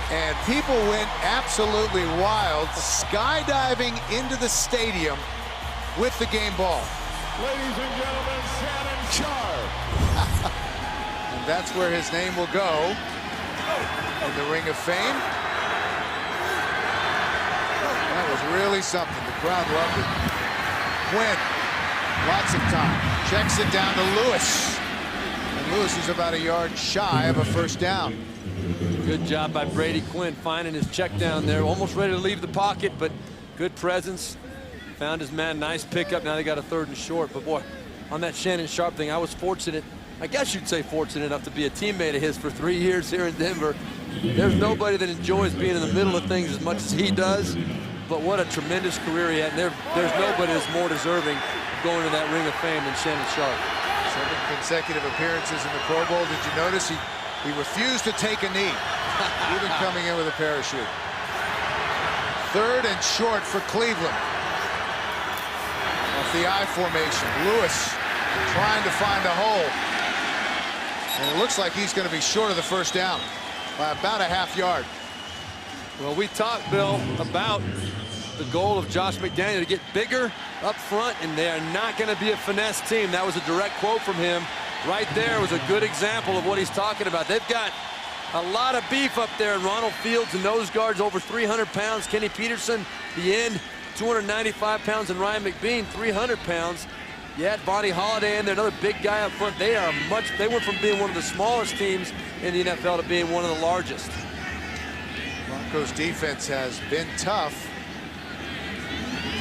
And people went absolutely wild, skydiving into the stadium with the game ball. Ladies and gentlemen, Shannon Sharpe. And that's where his name will go in the Ring of Fame. That was really something. The crowd loved it. Quinn, lots of time. Checks it down to Lewis. And Lewis is about a yard shy of a first down. Good job by Brady Quinn finding his check down there. Almost ready to leave the pocket, but good presence. Found his man, nice pickup. Now they got a 3rd and short. But boy, on that Shannon Sharpe thing, I was fortunate, I guess you'd say fortunate enough to be a teammate of his for 3 years here in Denver. There's nobody that enjoys being in the middle of things as much as he does. But what a tremendous career he had. And there's nobody that's more deserving of going to that Ring of Fame than Shannon Sharpe. 7 consecutive appearances in the Pro Bowl. Did you notice he refused to take a knee, even coming in with a parachute. 3rd and short for Cleveland. Off the I formation, Lewis trying to find a hole. And it looks like he's going to be short of the first down by about a half yard. Well, we talked, Bill, about the goal of Josh McDaniel to get bigger up front, and they are not going to be a finesse team. That was a direct quote from him. Right there was a good example of what he's talking about. They've got a lot of beef up there in Ronald Fields, the nose guards over 300 pounds. Kenny Peterson, the end, 295 pounds, and Ryan McBean, 300 pounds. You had Vonnie Holiday in there, another big guy up front. They went from being one of the smallest teams in the NFL to being one of the largest. Broncos defense has been tough.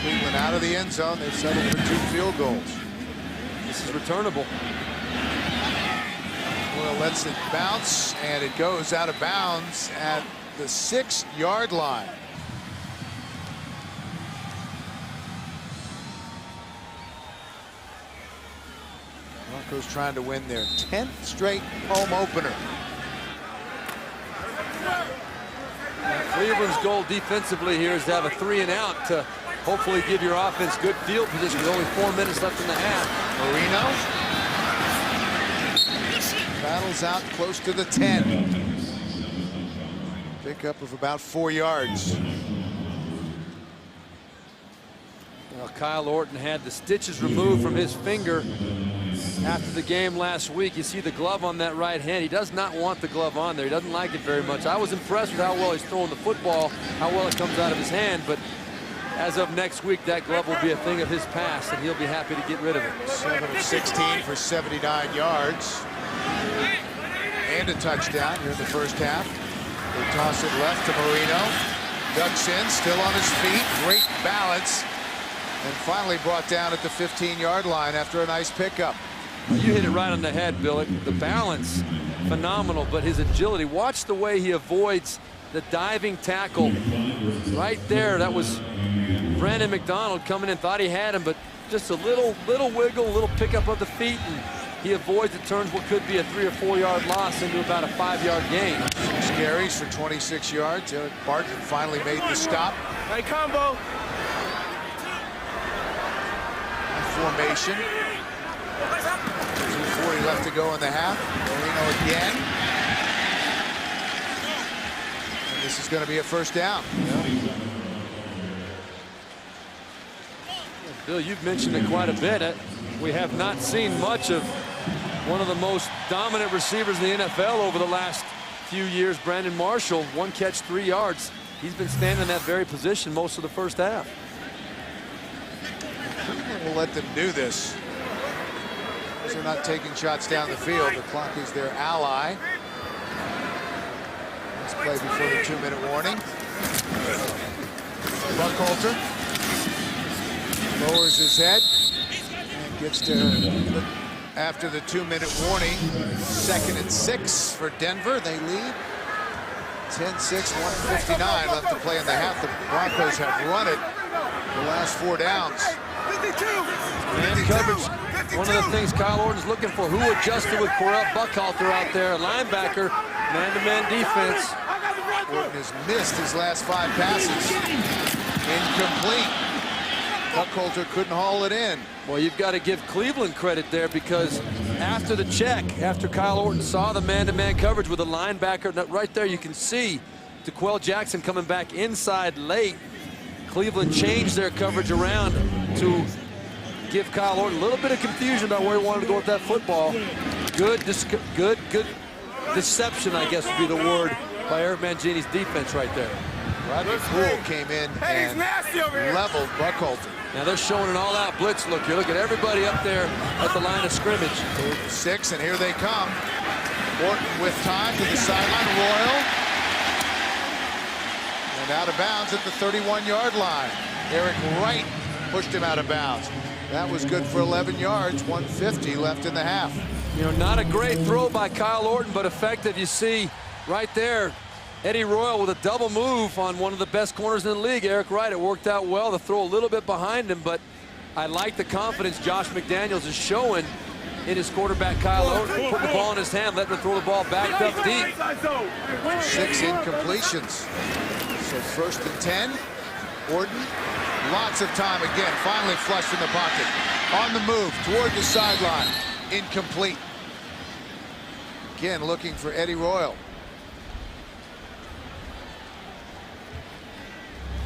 Cleveland out of the end zone. They've settled for 2 field goals. This is returnable. Well, lets it bounce, and it goes out of bounds at the 6-yard line. Broncos trying to win their 10th straight home opener. Cleveland's goal defensively here is to have a 3 and out to hopefully give your offense good field position with only 4 minutes left in the half. Marino battles out close to the 10. Pickup of about 4 yards. Well, Kyle Orton had the stitches removed from his finger after the game last week. You see the glove on that right hand. He does not want the glove on there. He doesn't like it very much. I was impressed with how well he's throwing the football, how well it comes out of his hand, but as of next week, that glove will be a thing of his past, and he'll be happy to get rid of it. 7 of 16 for 79 yards. And a touchdown here in the first half. They toss it left to Marino. Ducks in, still on his feet. Great balance. And finally brought down at the 15-yard line after a nice pickup. You hit it right on the head, Bill. The balance, phenomenal, but his agility. Watch the way he avoids the diving tackle right there. That was Brandon McDonald coming in, thought he had him, but just a little wiggle, a little pickup of the feet, and he avoids it, turns what could be a 3 or 4 yard loss into about a 5-yard gain. 6 carries for 26 yards. Eric Barton finally made the stop. Hey, combo. formation. 2:40 left to go in the half. Marino again. And this is going to be a first down. Bill, you've mentioned it quite a bit. We have not seen much of one of the most dominant receivers in the NFL over the last few years, Brandon Marshall. 1 catch, 3 yards. He's been standing in that very position most of the first half. We'll let them do this. They're not taking shots down the field. The clock is their ally. Let's play before the 2-minute warning. Buckhalter lowers his head and gets to, after the 2-minute warning, 2nd and 6 for Denver. They lead 10-6, 1:59 left to play in the half. The Broncos have run it the last 4 downs. Man coverage, one of the things Kyle Orton's looking for. Who adjusted with Correll Buckhalter out there, linebacker, man-to-man defense. Orton has missed his last 5 passes. Incomplete. Buckhalter couldn't haul it in. Well, you've got to give Cleveland credit there, because after the check, after Kyle Orton saw the man-to-man coverage with a linebacker, right there you can see DeQuell Jackson coming back inside late. Cleveland changed their coverage around to give Kyle Orton a little bit of confusion about where he wanted to go with that football. Good deception, I guess would be the word, by Eric Mangini's defense right there. Rodney Poole came in and leveled Buckhalter. Now they're showing an all-out blitz look here. Look at everybody up there at the line of scrimmage. 6, and here they come. Orton with time to the sideline. Royal. And out of bounds at the 31-yard line. Eric Wright pushed him out of bounds. That was good for 11 yards, 1:50 left in the half. You know, not a great throw by Kyle Orton, but effective. You see right there, Eddie Royal with a double move on one of the best corners in the league, Eric Wright. It worked out well. The throw a little bit behind him, but I like the confidence Josh McDaniels is showing in his quarterback, Kyle Orton, putting the ball in his hand, letting him throw the ball back up deep. 6 incompletions. So 1st and 10. Orton, lots of time again, finally flushed in the pocket. On the move, toward the sideline. Incomplete. Again, looking for Eddie Royal.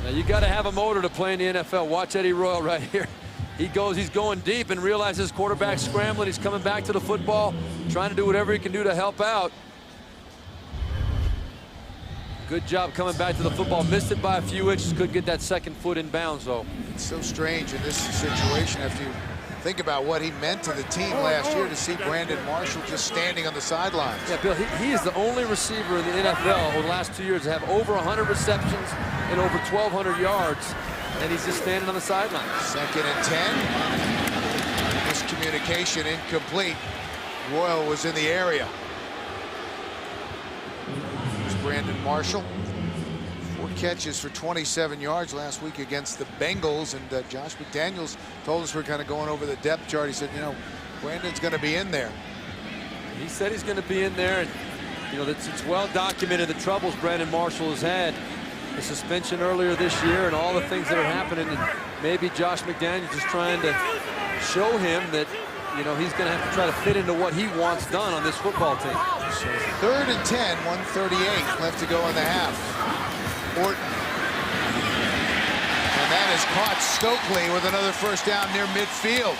Now you got to have a motor to play in the NFL. Watch Eddie Royal right here. He's going deep and realizes his quarterback's scrambling. He's coming back to the football, trying to do whatever he can do to help out. Good job coming back to the football. Missed it by a few inches. Could get that 2nd foot in bounds, though. It's so strange in this situation after you think about what he meant to the team last year, to see Brandon Marshall just standing on the sidelines. Yeah, Bill, he is the only receiver in the NFL over the last 2 years to have over 100 receptions and over 1,200 yards, and he's just standing on the sideline. 2nd and 10. Miscommunication, incomplete. Royal was in the area. Brandon Marshall, 4 catches for 27 yards last week against the Bengals, and Josh McDaniels told us we're kind of going over the depth chart. He said, you know, Brandon's going to be in there. He said he's going to be in there, and you know, it's well documented the troubles Brandon Marshall has had, the suspension earlier this year and all the things that are happening, and maybe Josh McDaniels is trying to show him that, you know, he's going to have to try to fit into what he wants done on this football team. So 3rd and 10, 1:38 left to go in the half. Orton. And that has caught Stokely with another first down near midfield.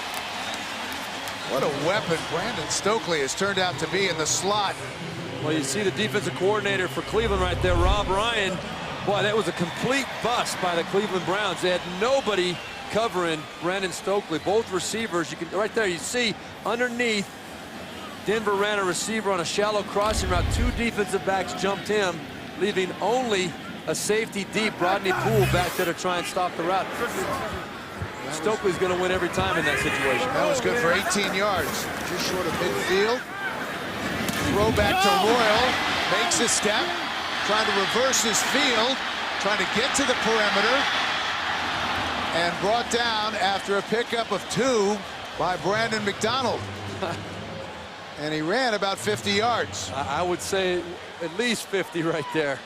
What a weapon Brandon Stokely has turned out to be in the slot. Well, you see the defensive coordinator for Cleveland right there, Rob Ryan. Boy, that was a complete bust by the Cleveland Browns. They had nobody covering Brandon Stokely. Both receivers, you can right there, you see underneath, Denver ran a receiver on a shallow crossing route. 2 defensive backs jumped him, leaving only a safety deep, Rodney Poole, back there to try and stop the route. Stokely's going to win every time in that situation. That was good for 18 yards, just short of midfield. Throw back to Royal, makes a step, trying to reverse his field, trying to get to the perimeter, and brought down after a pickup of 2 by Brandon McDonald. And he ran about 50 yards. I would say at least 50 right there.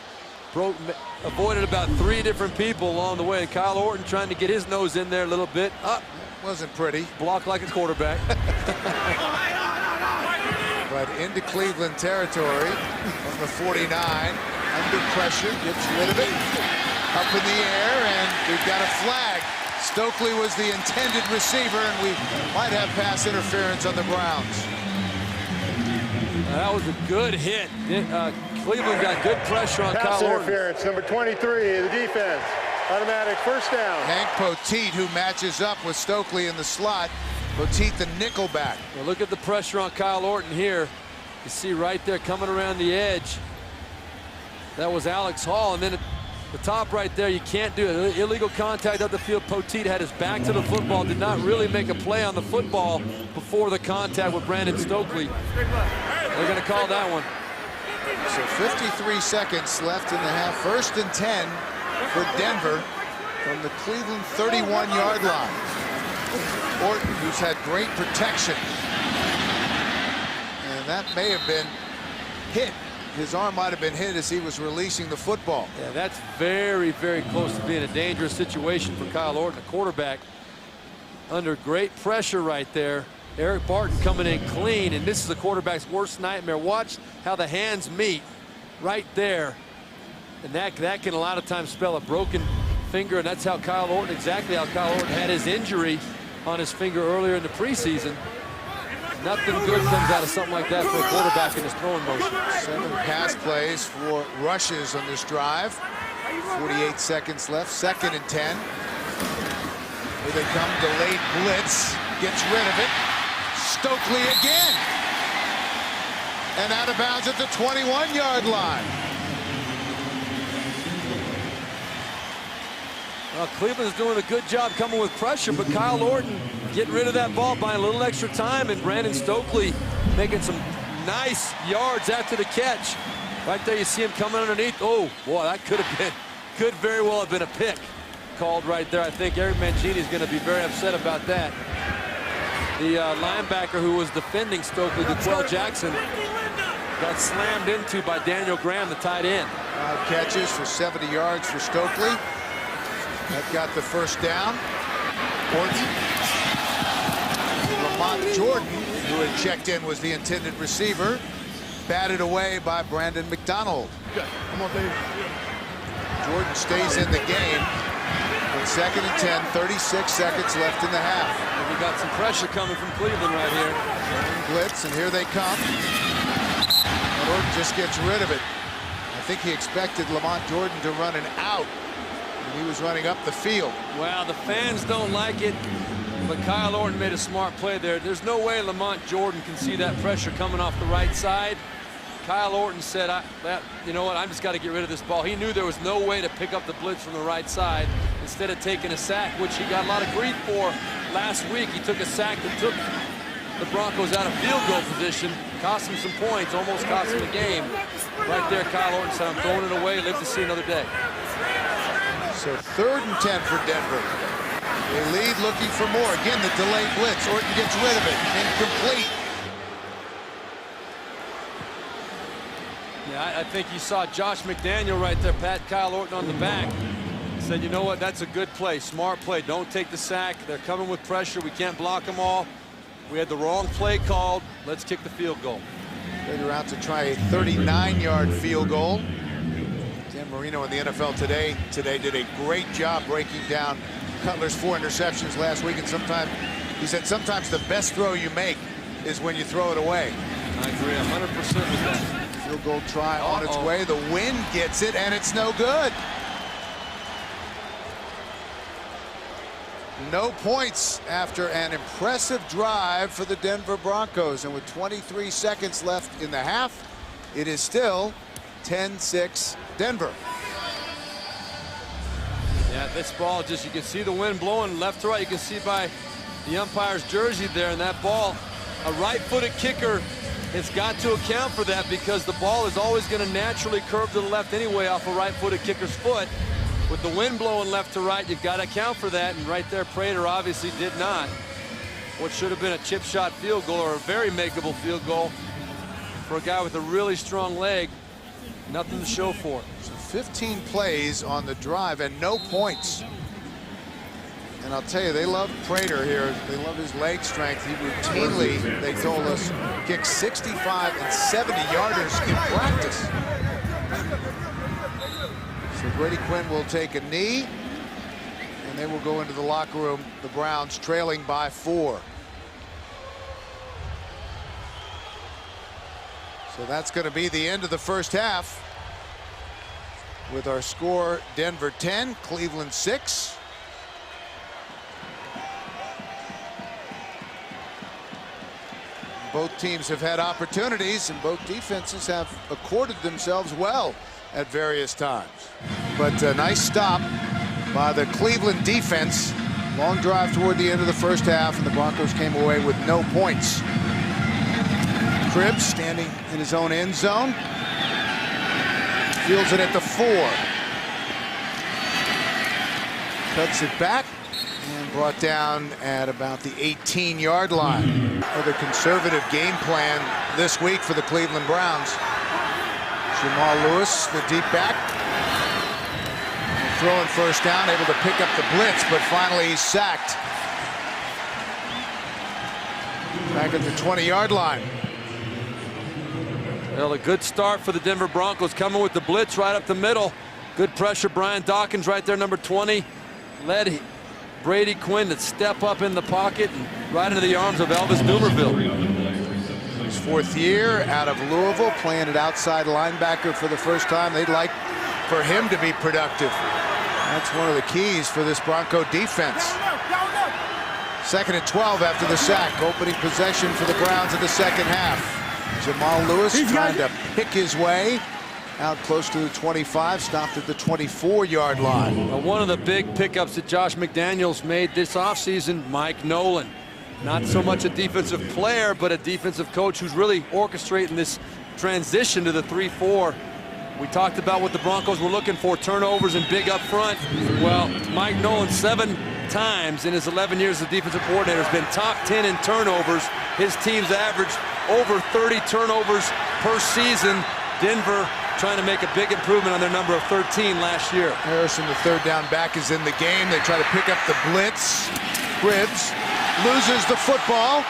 Avoided about 3 different people along the way. And Kyle Orton trying to get his nose in there a little bit. wasn't pretty. Blocked like a quarterback. But into Cleveland territory from the 49. Under pressure, gets rid of it. Up in the air, and we've got a flag. Stokely was the intended receiver, and we might have pass interference on the Browns. That was a good hit. Cleveland got good pressure on Pass Kyle Orton. interference, number 23, the defense. Automatic first down. Hank Poteet, who matches up with Stokely in the slot. Poteet, the nickel back. Well, look at the pressure on Kyle Orton here. You see right there coming around the edge. That was Alex Hall, and then at the top right there, you can't do it. Illegal contact up the field. Poteet had his back to the football, did not really make a play on the football before the contact with Brandon Stokely. They're going to call that one. So 53 seconds left in the half. 1st and 10 for Denver from the Cleveland 31-yard line. Orton, who's had great protection. And that may have been hit. His arm might have been hit as he was releasing the football. Yeah, that's very, very close to being a dangerous situation for Kyle Orton, a quarterback. Under great pressure right there. Eric Barton coming in clean, and this is the quarterback's worst nightmare. Watch how the hands meet right there. And that can a lot of times spell a broken finger, and that's how Kyle Orton, exactly how Kyle Orton had his injury on his finger earlier in the preseason. Nothing good comes out of something like that for a quarterback in his throwing motion. 7 pass plays for rushes on this drive. 48 seconds left, 2nd and 10. Here they come, delayed blitz, gets rid of it. Stokely again. And out of bounds at the 21-yard line. Well, Cleveland's doing a good job coming with pressure, but Kyle Orton getting rid of that ball, buying a little extra time, and Brandon Stokely making some nice yards after the catch. Right there, you see him coming underneath. Oh, boy, that could very well have been a pick called right there. I think Eric Mangini is going to be very upset about that. The linebacker who was defending Stokely, DeQuell Jackson, got slammed into by Daniel Graham, the tight end. 5 catches for 70 yards for Stokely. That got the first down. Orton. Lamont Jordan, who had checked in, was the intended receiver. Batted away by Brandon McDonald. Come on, baby. Jordan stays in the game. With 2nd and 10, 36 seconds left in the half. And we got some pressure coming from Cleveland right here. Blitz, and here they come. And Orton just gets rid of it. I think he expected Lamont Jordan to run an out. And he was running up the field. Well, the fans don't like it, but Kyle Orton made a smart play there. There's no way Lamont Jordan can see that pressure coming off the right side. Kyle Orton said, you know what, I'm just got to get rid of this ball. He knew there was no way to pick up the blitz from the right side. Instead of taking a sack, which he got a lot of grief for last week, he took a sack that took the Broncos out of field goal position, cost him some points, almost cost him the game. Right there, Kyle Orton said, I'm throwing it away, live to see another day. So 3rd and 10 for Denver. They lead, looking for more. Again, the delayed blitz. Orton gets rid of it. Incomplete. Yeah, I think you saw Josh McDaniel right there, pat Kyle Orton on the back. Said, you know what, that's a good play, smart play. Don't take the sack. They're coming with pressure. We can't block them all. We had the wrong play called. Let's kick the field goal. They're out to try a 39-yard field goal. Dan Marino in the NFL Today did a great job breaking down Cutler's 4 interceptions last week. And sometimes, he said, sometimes the best throw you make is when you throw it away. I agree 100% with that. Field goal try on its way. The wind gets it, and it's no good. No points after an impressive drive for the Denver Broncos. And with 23 seconds left in the half, it is still 10-6 Denver. Yeah, this ball just, you can see the wind blowing left to right. You can see by the umpire's jersey there, and that ball, a right-footed kicker has got to account for that because the ball is always going to naturally curve to the left anyway off a right-footed kicker's foot. With the wind blowing left to right, you've got to account for that, and right there, Prater obviously did not. What should have been a chip shot field goal, or a very makeable field goal for a guy with a really strong leg, nothing to show for it. So 15 plays on the drive and no points. And I'll tell you, they love Prater here. They love his leg strength. He routinely, they told us, kicks 65 and 70-yarders in practice. So Brady Quinn will take a knee, and they will go into the locker room, the Browns trailing by 4. So that's going to be the end of the first half, with our score Denver 10, Cleveland 6. Both teams have had opportunities, and both defenses have accorded themselves well at various times. But a nice stop by the Cleveland defense. Long drive toward the end of the first half, and the Broncos came away with no points. Cribbs standing in his own end zone. Fields it at the 4. Cuts it back and brought down at about the 18-yard line. Another conservative game plan this week for the Cleveland Browns. Jamal Lewis, the deep back. Throwing first down, able to pick up the blitz, but finally he's sacked. Back at the 20-yard line. Well, a good start for the Denver Broncos, coming with the blitz right up the middle. Good pressure. Brian Dawkins right there, number 20. Led Brady Quinn to step up in the pocket and right into the arms of Elvis Dumerville. His 4th year out of Louisville, playing at outside linebacker for the first time. They'd like for him to be productive. That's one of the keys for this Bronco defense. 2nd and 12 after the sack. Opening possession for the Browns in the second half. Jamal Lewis trying to pick his way out close to the 25, stopped at the 24-yard line. Well, one of the big pickups that Josh McDaniels made this offseason, Mike Nolan. Not so much a defensive player, but a defensive coach who's really orchestrating this transition to the 3-4. We talked about what the Broncos were looking for, turnovers and big up front. Well, Mike Nolan 7 times in his 11 years as defensive coordinator has been top 10 in turnovers. His team's averaged over 30 turnovers per season. Denver trying to make a big improvement on their number of 13 last year. Harrison, the 3rd down back, is in the game. They try to pick up the blitz. Cribbs loses the football.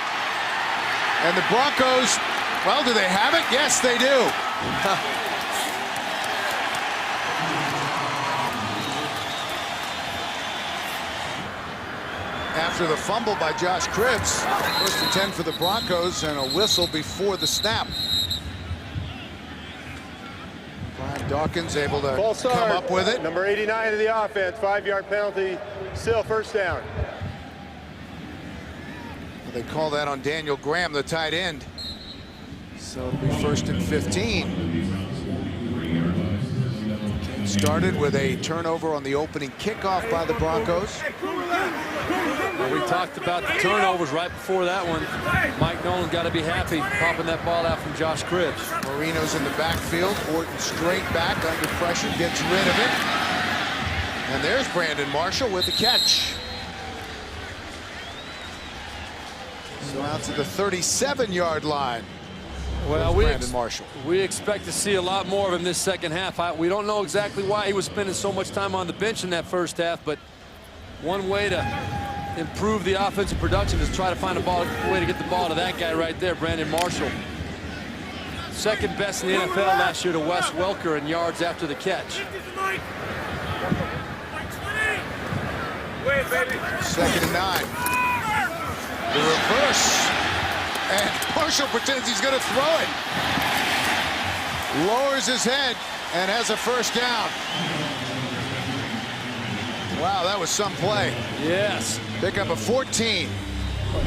And the Broncos, well, do they have it? Yes, they do. After the fumble by Josh Cribbs, 1st and 10 for the Broncos, and a whistle before the snap. Brian Dawkins able to come up with it. Number 89 of the offense, 5-yard penalty, still first down. They call that on Daniel Graham, the tight end. So it'll be 1st and 15. Started with a turnover on the opening kickoff by the Broncos. Well, we talked about the turnovers right before that one. Mike Nolan's got to be happy popping that ball out from Josh Cribbs. Marino's in the backfield. Orton straight back under pressure, gets rid of it. And there's Brandon Marshall with the catch. So out to the 37-yard line. Well, Marshall. We expect to see a lot more of him this second half. We don't know exactly why he was spending so much time on the bench in that first half, but one way to improve the offensive production is try to find a way to get the ball to that guy right there, Brandon Marshall. 2nd best in the NFL last year to Wes Welker in yards after the catch. 2nd and 9. The reverse. And Marshall pretends he's going to throw it. Lowers his head and has a first down. Wow, that was some play. Yes. Pick up a 14.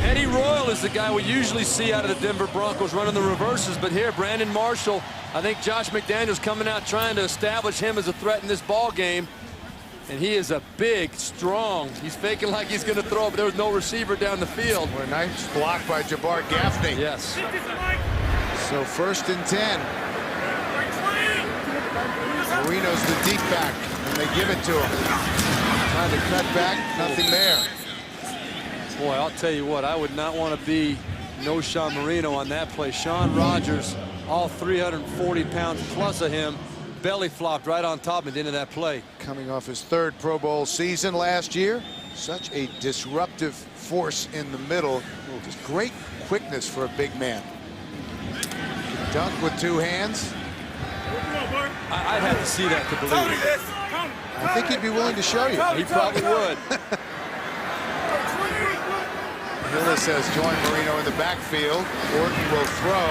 Eddie Royal is the guy we usually see out of the Denver Broncos running the reverses, but here, Brandon Marshall, I think Josh McDaniels coming out trying to establish him as a threat in this ball game. And he is a big, strong. He's faking like he's going to throw, but there was no receiver down the field. What a nice block by Jabbar Gaffney. Yes. So 1st and 10. Marino's the deep back, and they give it to him. Trying to cut back, nothing there. Boy, I'll tell you what, I would not want to be no Sean Marino on that play. Sean Rogers, all 340 pounds plus of him, belly flopped right on top at the end of that play. Coming off his 3rd Pro Bowl season last year. Such a disruptive force in the middle. Just great quickness for a big man. Dunk with two hands. I'd have to see that to believe it. I think he'd be willing to show you. He probably would. Hillis has joined Marino in the backfield. Orton will throw.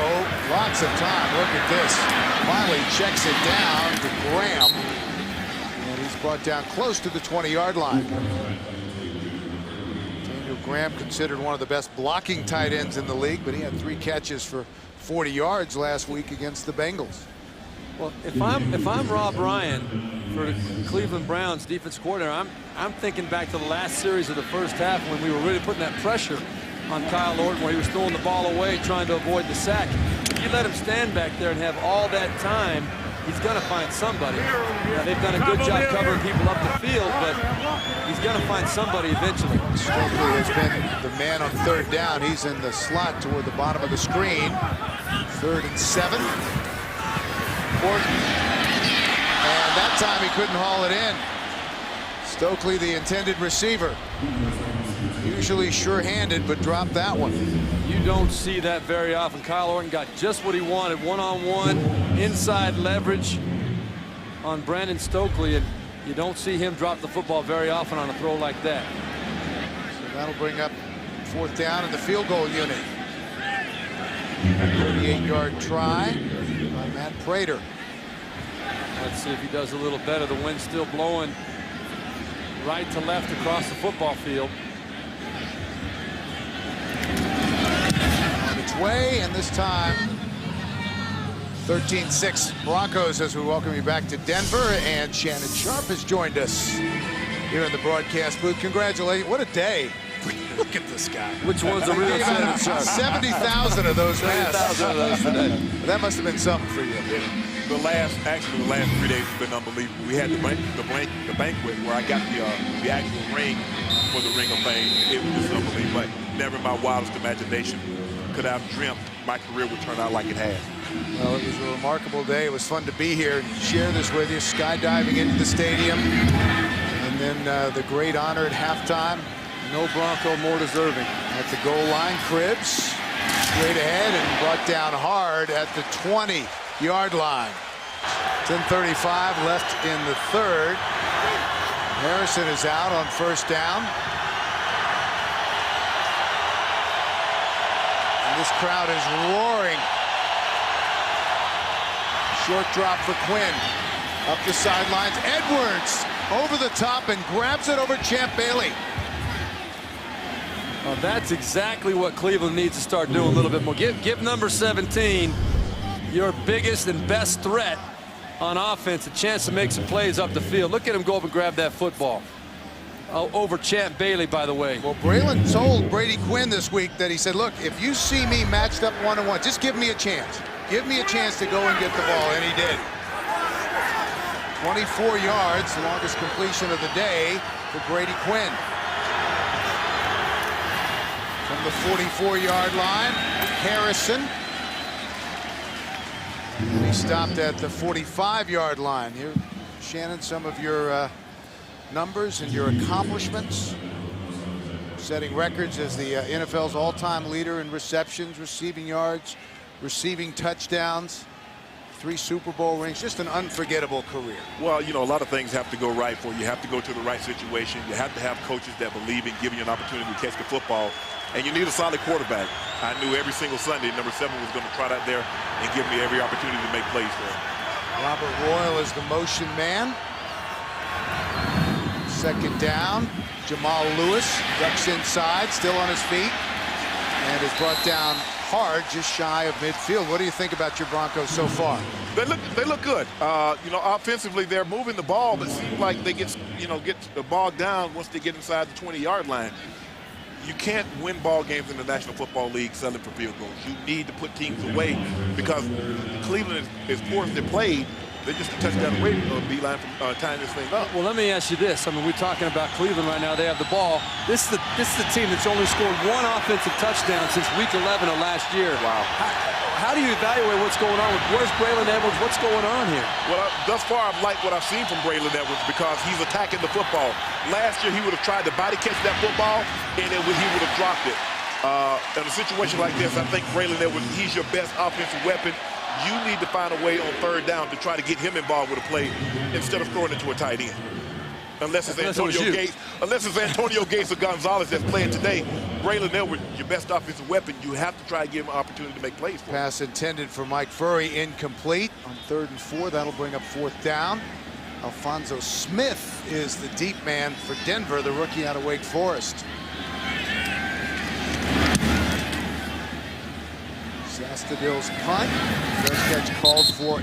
Lots of time. Look at this. Finally checks it down to Graham. And he's brought down close to the 20-yard line. Daniel Graham, considered one of the best blocking tight ends in the league, but he had 3 catches for 40 yards last week against the Bengals. Well, if I'm Rob Ryan for the Cleveland Browns defense coordinator, I'm thinking back to the last series of the first half when we were really putting that pressure on Kyle Orton, where he was throwing the ball away, trying to avoid the sack. If you let him stand back there and have all that time, he's going to find somebody. Now, they've done a good job covering people up the field, but he's going to find somebody eventually. Stokely has been the man on third down. He's in the slot toward the bottom of the screen. 3rd and 7. Orton. And that time he couldn't haul it in. Stokely, the intended receiver. Usually sure-handed, but dropped that one. You don't see that very often. Kyle Orton got just what he wanted, one-on-one, inside leverage on Brandon Stokely, and you don't see him drop the football very often on a throw like that. So that'll bring up 4th down in the field goal unit. 38-yard try by Matt Prater. Let's see if he does a little better. The wind's still blowing right to left across the football field. On its way, and this time 13-6 Broncos, as we welcome you back to Denver. And Shannon Sharpe has joined us here in the broadcast booth. Congratulations. What a day. Look at this guy. Which one's the real Shannon Sharpe? 70,000 of those masks. 70,000 of those today. That must have been something for you. The last 3 days have been unbelievable. We had the banquet where I got the actual ring for the Ring of Fame. It was just unbelievable. But never in my wildest imagination could I have dreamt my career would turn out like it has. Well, it was a remarkable day. It was fun to be here and share this with you. Skydiving into the stadium. And then the great honor at halftime. No Bronco more deserving. At the goal line, Cribbs straight ahead and brought down hard at the 20-yard line. 10:35 left in the 3rd. Harrison is out on 1st down. And this crowd is roaring. Short drop for Quinn. Up the sidelines. Edwards over the top and grabs it over Champ Bailey. Well, that's exactly what Cleveland needs to start doing a little bit more. Give number 17, your biggest and best threat on offense, a chance to make some plays up the field. Look at him go up and grab that football. Over Champ Bailey, by the way. Well, Braylon told Brady Quinn this week that he said, look, if you see me matched up one-on-one, just give me a chance. Give me a chance to go and get the ball, and he did. 24 yards, the longest completion of the day for Brady Quinn. From the 44-yard line, Harrison. And he stopped at the 45-yard line. Here, Shannon, some of your numbers and your accomplishments. Setting records as the NFL's all-time leader in receptions, receiving yards, receiving touchdowns. 3 Super Bowl rings, just an unforgettable career. Well, you know, a lot of things have to go right for you. You have to go to the right situation. You have to have coaches that believe in giving you an opportunity to catch the football. And you need a solid quarterback. I knew every single Sunday number 7 was going to trot out there and give me every opportunity to make plays for him. Robert Royal is the motion man. 2nd down. Jamal Lewis ducks inside, still on his feet, and is brought down hard, just shy of midfield. What do you think about your Broncos so far? They look good. You know, offensively they're moving the ball, but it seems like they get bogged down once they get inside the 20-yard line. You can't win ball games in the National Football League selling for field goals. You need to put teams away because Cleveland, as poor as they played, they're just a touchdown away from Beeline from tying this thing up. Well, let me ask you this. I mean, we're talking about Cleveland right now. They have the ball. This is the team that's only scored one offensive touchdown since week 11 of last year. Wow. How do you evaluate what's going on? Where's Braylon Edwards? What's going on here? Well, thus far, I've liked what I've seen from Braylon Edwards because he's attacking the football. Last year, he would have tried to body catch that football, and he would have dropped it. In a situation like this, I think Braylon Edwards, he's your best offensive weapon. You need to find a way on third down to try to get him involved with a play instead of throwing it to a tight end. Unless it's Antonio Gates. Unless it's Antonio Gates or Gonzalez that's playing today, Braylon Edwards, your best offensive weapon, you have to try to give him an opportunity to make plays for him. Pass intended for Mike Furry, incomplete on 3rd and 4. That'll bring up 4th down. Alfonso Smith is the deep man for Denver, the rookie out of Wake Forest. Sastadill's punt. First catch called for.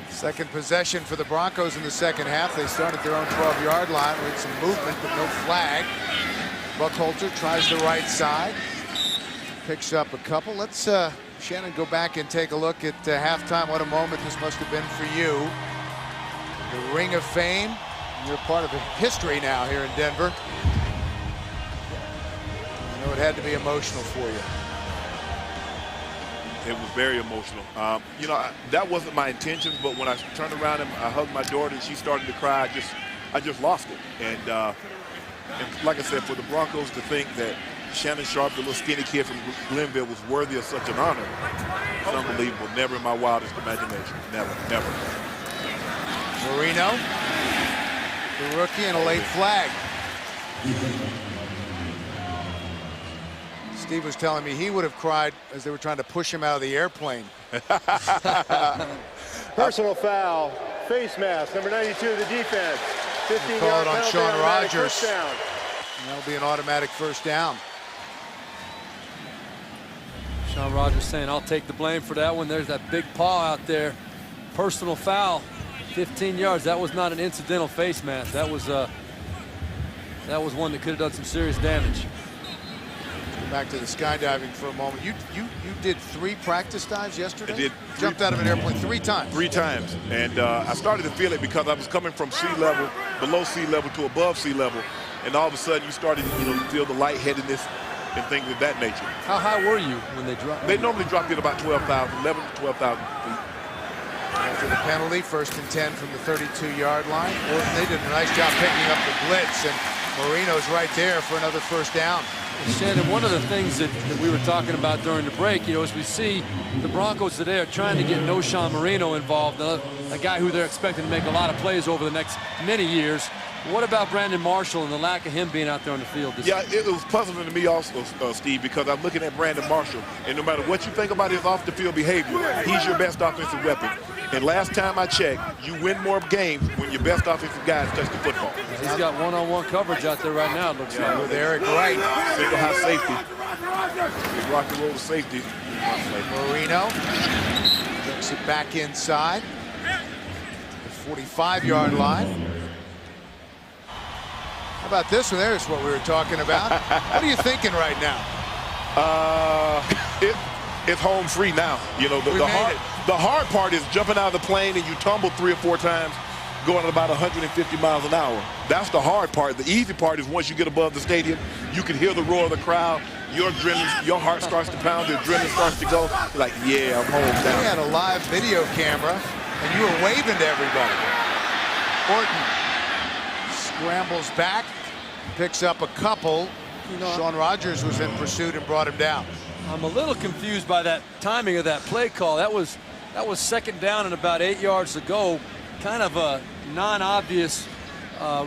Second possession for the Broncos in the second half. They started their own 12-yard line with some movement, but no flag. Buckholzer tries the right side. Picks up a couple. Let's, Shannon, go back and take a look at halftime. What a moment this must have been for you. The Ring of Fame. You're part of history now here in Denver. I know it had to be emotional for you. It was very emotional. You know, that wasn't my intention, but when I turned around and I hugged my daughter and she started to cry, I just lost it. And like I said, for the Broncos to think that Shannon Sharpe, the little skinny kid from Glenville, was worthy of such an honor, it's unbelievable. Never in my wildest imagination. Never, never. Marino, the rookie, and a late flag. Steve was telling me he would have cried as they were trying to push him out of the airplane. Personal foul, face mask, number 92 of the defense. 15-yard Call it on penalty, Sean automatic Rogers. first down. And that'll be an automatic first down. Sean Rogers saying, I'll take the blame for that one. There's that big paw out there. Personal foul, 15 yards. That was not an incidental face mask. That was one that could have done some serious damage. Back to the skydiving for a moment. You did 3 practice dives yesterday? I did. Jumped out of an airplane 3 times. 3 times. And I started to feel it because I was coming from sea level, below sea level to above sea level. And all of a sudden you started to feel the lightheadedness and things of that nature. How high were you when they dropped? They normally drop you at about 12,000, 11 to 12,000 feet. After the penalty, 1st and 10 from the 32-yard line. Orton, they did a nice job picking up the blitz, and Marino's right there for another first down. Shannon, one of the things that we were talking about during the break, as we see the Broncos today are trying to get Sean Marino involved, a guy who they're expecting to make a lot of plays over the next many years. What about Brandon Marshall and the lack of him being out there on the field? Yeah, it was puzzling to me also, Steve, because I'm looking at Brandon Marshall, and no matter what you think about his off-the-field behavior, he's your best offensive weapon. And last time I checked, you win more games when your best offensive guys touch the football. He's got one-on-one coverage out there right now, it looks like. With Eric Wright. Single high safety. He's rock and roll to safety. Marino takes it back inside. The 45-yard line. How about this one? There's what we were talking about. What are you thinking right now? It's home free now. The hard part is jumping out of the plane and you tumble 3 or 4 times, going at about 150 miles an hour. That's the hard part. The easy part is once you get above the stadium, you can hear the roar of the crowd. Your adrenaline, your heart starts to pound, the adrenaline starts to go. You're like, yeah, I'm home now. We had a live video camera, and you were waving to everybody. Orton scrambles back, picks up a couple. Sean Rogers was in pursuit and brought him down. I'm a little confused by that timing of that play call. That was 2nd down and about 8 yards to go. Kind of a non-obvious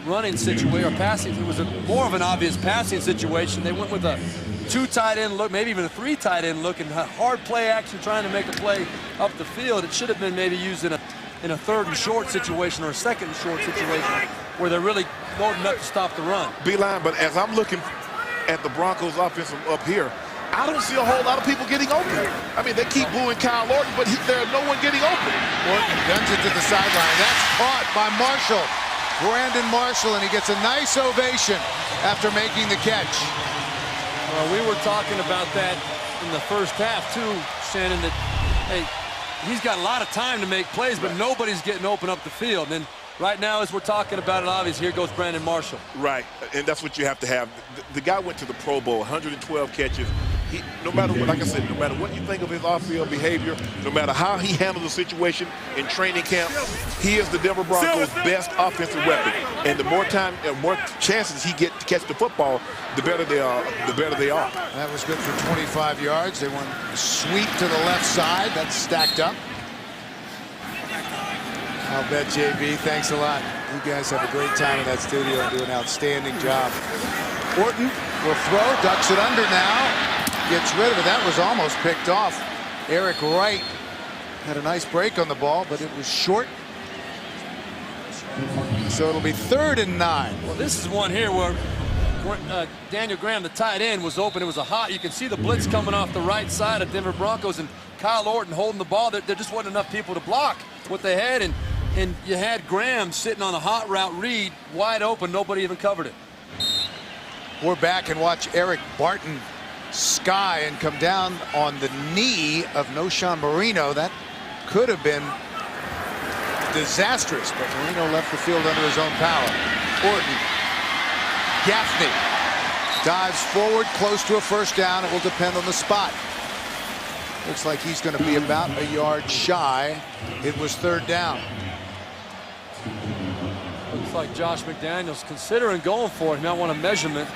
running situation or passing. It was more of an obvious passing situation. They went with a 2 tight end look, maybe even a 3 tight end look, and hard play action trying to make a play up the field. It should have been maybe used in a 3rd and short situation or a 2nd and short situation where they're really loading up to stop the run. Beeline, but as I'm looking at the Broncos offense up here, I don't see a whole lot of people getting open. I mean, they keep booing Kyle Orton, but there's no one getting open. Orton guns it to the sideline. That's caught by Marshall. Brandon Marshall, and he gets a nice ovation after making the catch. Well, we were talking about that in the first half, too, Shannon, that, hey, he's got a lot of time to make plays, but nobody's getting open up the field. And then right now, as we're talking about it, obviously, here goes Brandon Marshall. Right, and that's what you have to have. The guy went to the Pro Bowl, 112 catches. No matter what, like I said, no matter what you think of his off-field behavior, no matter how he handles the situation in training camp, he is the Denver Broncos' best offensive weapon. And the more time and more chances he gets to catch the football, the better they are. That was good for 25 yards. They went sweep to the left side. That's stacked up. I'll bet, JB. Thanks a lot. You guys have a great time in that studio and do an outstanding job. Orton will throw, ducks it under now. Gets rid of it. That was almost picked off. Eric Wright had a nice break on the ball, but it was short. So it'll be 3rd and 9. Well, this is one here where Daniel Graham, the tight end, was open. It was you can see the blitz coming off the right side of Denver Broncos, and Kyle Orton holding the ball. There just wasn't enough people to block what they had, and you had Graham sitting on a hot route read, wide open. Nobody even covered it. We're back and watch Eric Barton sky and come down on the knee of Noshan Marino. That could have been disastrous, but Marino left the field under his own power. Orton, Gaffney dives forward, close to a first down. It will depend on the spot. Looks like he's going to be about a yard shy. It was 3rd down. Looks like Josh McDaniels considering going for it. He might want a measurement.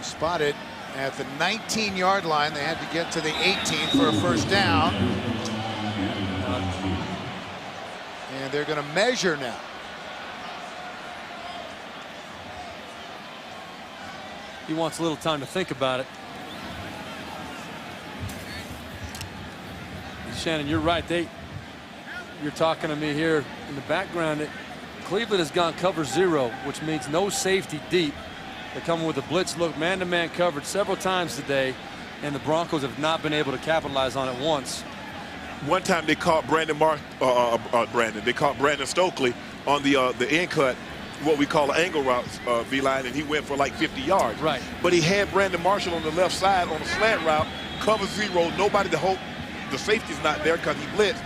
Spotted at the 19-yard line. They had to get to the 18 for a first down. And they're going to measure now. He wants a little time to think about it. Shannon, you're right. You're talking to me here in the background. Cleveland has gone cover 0, which means no safety deep. They're coming with a blitz look, man-to-man coverage several times today, and the Broncos have not been able to capitalize on it once. One time they caught Brandon Stokely on the end cut, what we call an angle route V-line, and he went for like 50 yards. Right. But he had Brandon Marshall on the left side on a slant route, cover 0, nobody to hope. The safety's not there because he blitzed,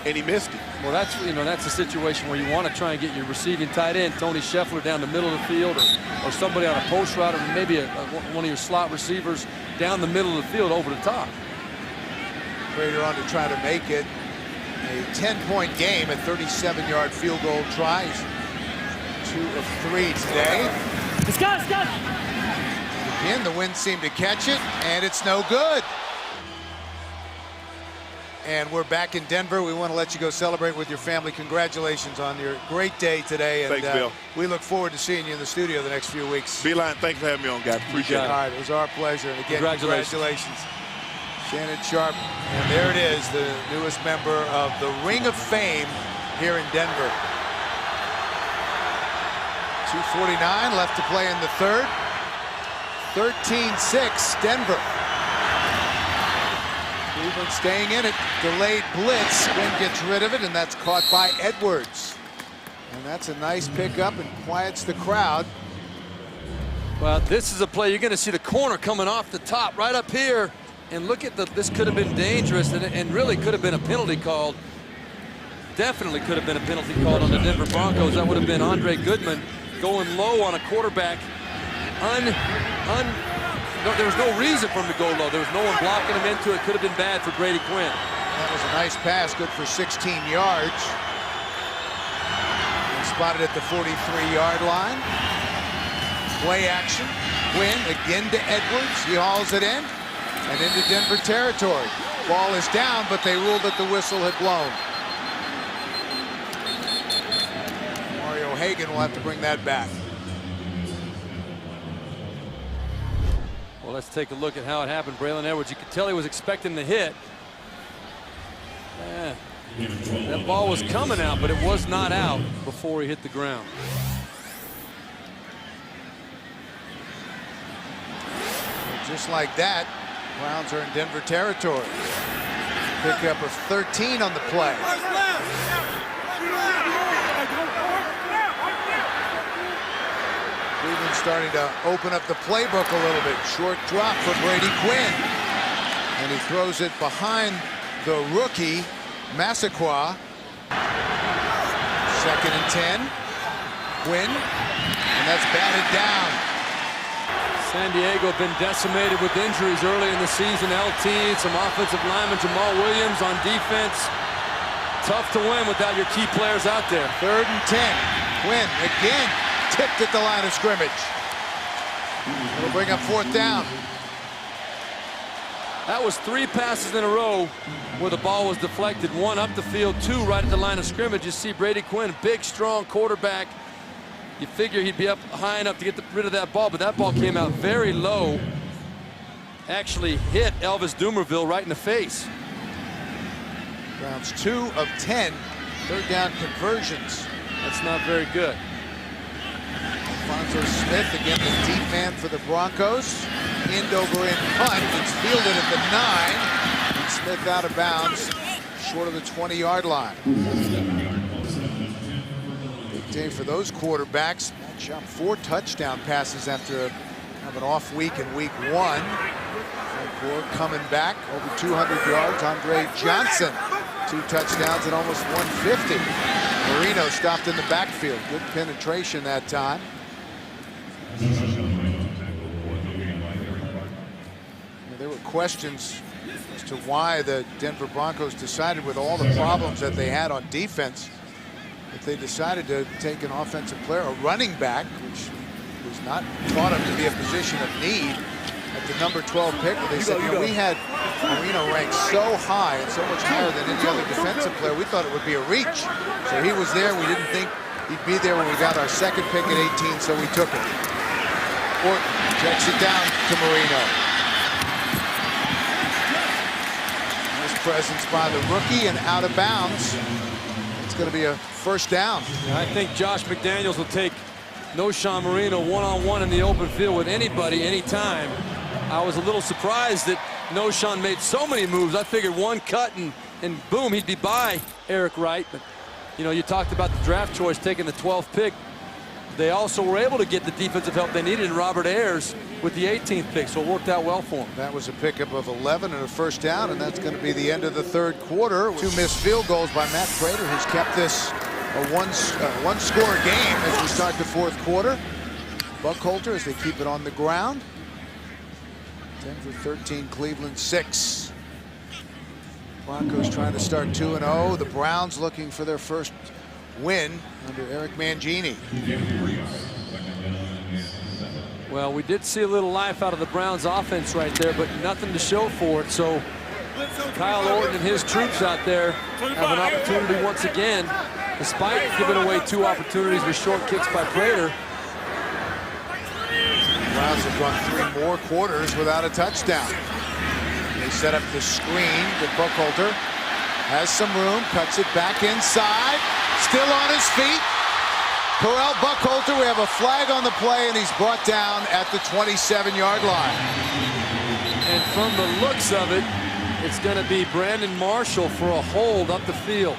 and he missed it. Well, that's a situation where you want to try and get your receiving tight end, Tony Scheffler, down the middle of the field, or somebody on a post route, or maybe one of your slot receivers down the middle of the field over the top. Prater on to try to make it a 10-point game, a 37-yard field goal try. 2 of 3 today. Scott! Again, the wind seemed to catch it, and it's no good. And we're back in Denver. We want to let you go celebrate with your family. Congratulations on your great day today. And thanks, Bill. We look forward to seeing you in the studio the next few weeks. Beeline, thanks for having me on, guys. Appreciate it. All right, it was our pleasure. And again, congratulations. Shannon Sharpe. And there it is, the newest member of the Ring of Fame here in Denver. 2:49 left to play in the 3rd. 13-6, Denver. Cleveland staying in it. Delayed blitz. Quinn gets rid of it, and that's caught by Edwards. And that's a nice pickup and quiets the crowd. Well, this is a play. You're going to see the corner coming off the top right up here. And look at this could have been dangerous and really could have been a penalty called. Definitely could have been a penalty called on the Denver Broncos. That would have been Andre Goodman going low on a quarterback. There was no reason for him to go low. There was no one blocking him into it. Could have been bad for Brady Quinn. That was a nice pass, good for 16 yards. And spotted at the 43-yard line. Play action. Quinn again to Edwards. He hauls it in and into Denver territory. Ball is down, but they ruled that the whistle had blown. Mario Hagan will have to bring that back. Well, let's take a look at how it happened. Braylon Edwards, you could tell he was expecting the hit. That ball was coming out, but it was not out before he hit the ground. Just like that, Browns are in Denver territory. Pickup of 13 on the play. Cleveland starting to open up the playbook a little bit. Short drop for Brady Quinn. And he throws it behind the rookie, Massaquoi. 2nd and 10. Quinn, and that's batted down. San Diego been decimated with injuries early in the season. LT, some offensive linemen, Jamal Williams on defense. Tough to win without your key players out there. 3rd and 10. Quinn again tipped at the line of scrimmage. It'll bring up 4th down. That was 3 passes in a row where the ball was deflected. 1 up the field, 2 right at the line of scrimmage. You see Brady Quinn, big, strong quarterback. You figure he'd be up high enough to get rid of that ball, but that ball came out very low. Actually hit Elvis Dumerville right in the face. Browns 2 of 10 3rd down conversions. That's not very good. Alfonso Smith, again the deep man for the Broncos. End over end punt. It's fielded at the 9. And Smith out of bounds, short of the 20-yard line. Big day for those quarterbacks. Matt Schaub 4 touchdown passes after an off week in week 1. Frank Gore coming back, over 200 yards. Andre Johnson, 2 touchdowns and almost 150. Marino stopped in the backfield. Good penetration that time. There were questions as to why the Denver Broncos decided, with all the problems that they had on defense, that they decided to take an offensive player, a running back, which was not thought of to be a position of need, at the number 12 pick. They said, you know, we had Marino ranked so high and so much higher than any other defensive player, we thought it would be a reach. So he was there. We didn't think he'd be there when we got our 2nd pick at 18, so we took it. Orton checks it down to Marino. Nice presence by the rookie and out of bounds. It's going to be a 1st down. I think Josh McDaniels will take Noshawn Marino one-on-one in the open field with anybody, anytime. I was a little surprised that Noshawn made so many moves. I figured 1 cut and boom, he'd be by Eric Wright. But, you know, you talked about the draft choice, taking the 12th pick. They also were able to get the defensive help they needed in Robert Ayers with the 18th pick, so it worked out well for him. That was a pickup of 11 and a 1st down, and that's going to be the end of the 3rd quarter. 2 missed field goals by Matt Prater, who's kept this a one-score game as we start the 4th quarter. Buckholter as they keep it on the ground. Denver 13, Cleveland 6. Broncos trying to start 2-0. The Browns looking for their first win under Eric Mangini. Well, we did see a little life out of the Browns offense right there, but nothing to show for it. So Kyle Orton and his troops out there have an opportunity once again, despite giving away 2 opportunities with short kicks by Prater. The Browns have gone 3 more quarters without a touchdown. They set up the screen to Buckholter. Has some room, cuts it back inside. Still on his feet. Corral Buckholter, we have a flag on the play, and he's brought down at the 27-yard line. And from the looks of it, it's going to be Brandon Marshall for a hold up the field.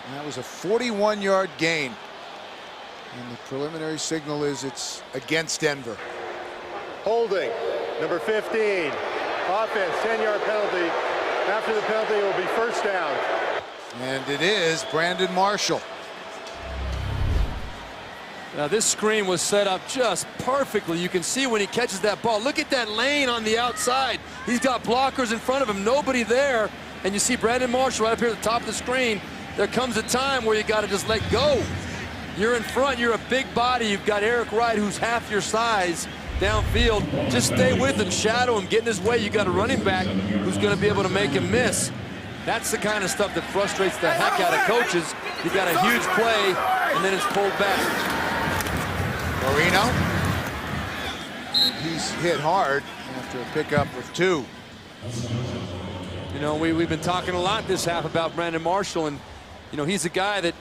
And that was a 41-yard gain. And the preliminary signal is it's against Denver. Holding, number 15. Offense, 10-yard penalty. After the penalty, it will be 1st down. And it is Brandon Marshall. Now this screen was set up just perfectly. You can see when he catches that ball. Look at that lane on the outside. He's got blockers in front of him, nobody there. And you see Brandon Marshall right up here at the top of the screen. There comes a time where you got to just let go. You're in front, you're a big body. You've got Eric Wright, who's half your size, downfield. Just stay with him, shadow him, get in his way. You got a running back who's going to be able to make him miss. That's the kind of stuff that frustrates the heck out of coaches. You got a huge play, and then it's pulled back. Marino. He's hit hard after a pickup of 2. You know, we've been talking a lot this half about Brandon Marshall, and, you know, he's a guy that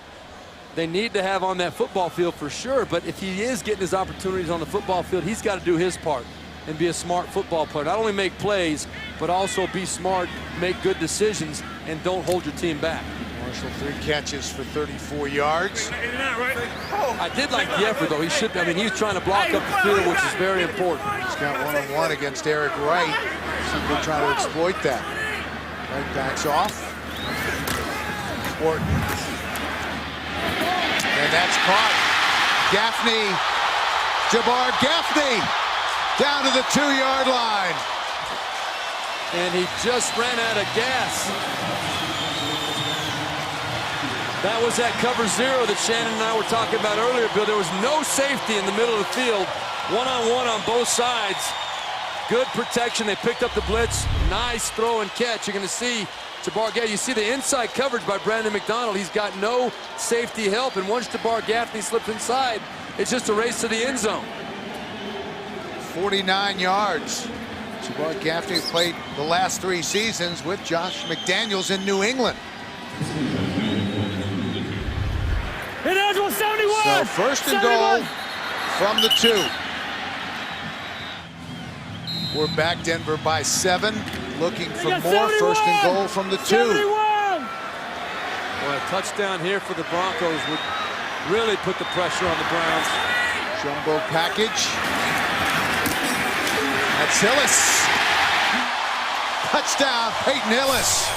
they need to have on that football field for sure, but if he is getting his opportunities on the football field, he's got to do his part and be a smart football player. Not only make plays, but also be smart, make good decisions, and don't hold your team back. Marshall 3 catches for 34 yards. I did like the effort, though. He was trying to block up the field, which is very important. He's got one-on-one against Eric Wright. Simply trying to exploit that. Wright backs off. Orton. And that's caught. Gaffney. Jabbar Gaffney down to the 2-yard line. And he just ran out of gas. That was that cover 0 that Shannon and I were talking about earlier, Bill. There was no safety in the middle of the field. One-on-one on both sides. Good protection. They picked up the blitz. Nice throw and catch. You're going to see Jabbar Gaffney. You see the inside coverage by Brandon McDonald. He's got no safety help. And once Jabbar Gaffney slips inside, it's just a race to the end zone. 49 yards. Jabbar Gaffney played the last 3 seasons with Josh McDaniels in New England. It is 171. So first and goal from the 2. We're back Denver by 7. Looking for more. First and goal from the 2. 71. Well, a touchdown here for the Broncos would really put the pressure on the Browns. Jumbo package. That's Hillis. Touchdown, Peyton Hillis.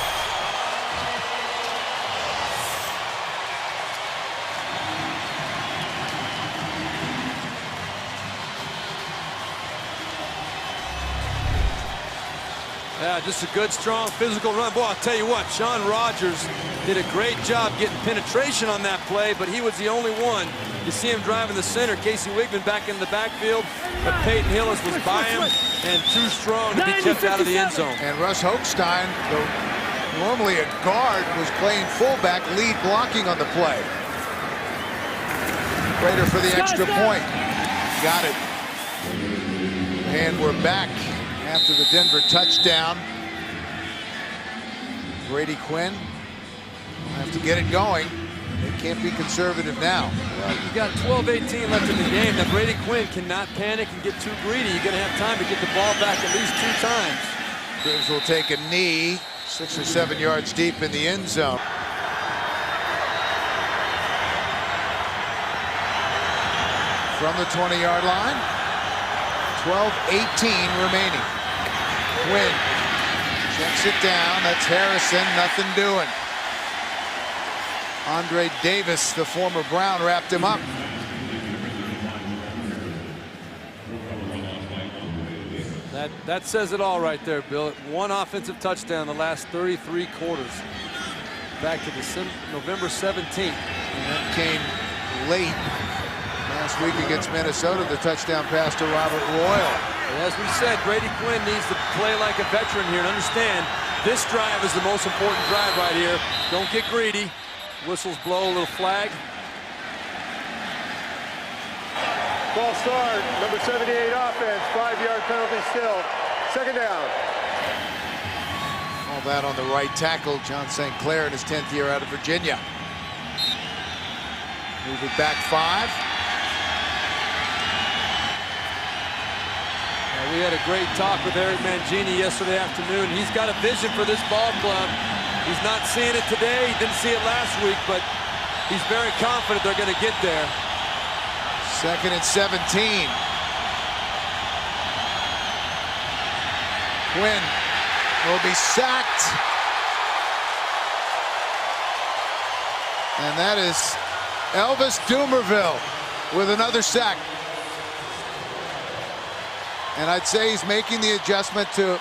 Yeah, just a good, strong, physical run. Boy, I'll tell you what, Sean Rogers did a great job getting penetration on that play, but he was the only one. You see him driving the center. Casey Wigman back in the backfield, but Peyton Hillis was by him and too strong to be kept out of the end zone. And Russ Hochstein, though normally a guard, was playing fullback, lead blocking on the play. Prater for the extra point. Got it. And we're back after the Denver touchdown. Brady Quinn will have to get it going. They can't be conservative now. Well, you got 12-18 left in the game. Now Brady Quinn cannot panic and get too greedy. You're going to have time to get the ball back at least 2 times. Gibbs will take a knee 6 or 7 yards deep in the end zone. From the 20-yard line, 12-18 remaining. Quinn checks it down. That's Harrison. Nothing doing. Andre Davis, the former Brown, wrapped him up. That says it all right there, Bill. 1 offensive touchdown in the last 33 quarters. Back to November 17th. And that came late last week against Minnesota, the touchdown pass to Robert Royal. As we said, Brady Quinn needs to play like a veteran here and understand this drive is the most important drive right here. Don't get greedy. Whistles blow, a little flag. False start, number 78 offense, 5-yard penalty still. Second down. All that on the right tackle, John St. Clair in his 10th year out of Virginia. Move it back 5. We had a great talk with Eric Mangini yesterday afternoon. He's got a vision for this ball club. He's not seeing it today. He didn't see it last week, but he's very confident they're going to get there. 2nd and 17. Quinn will be sacked. And that is Elvis Dumervil with another sack. And I'd say he's making the adjustment to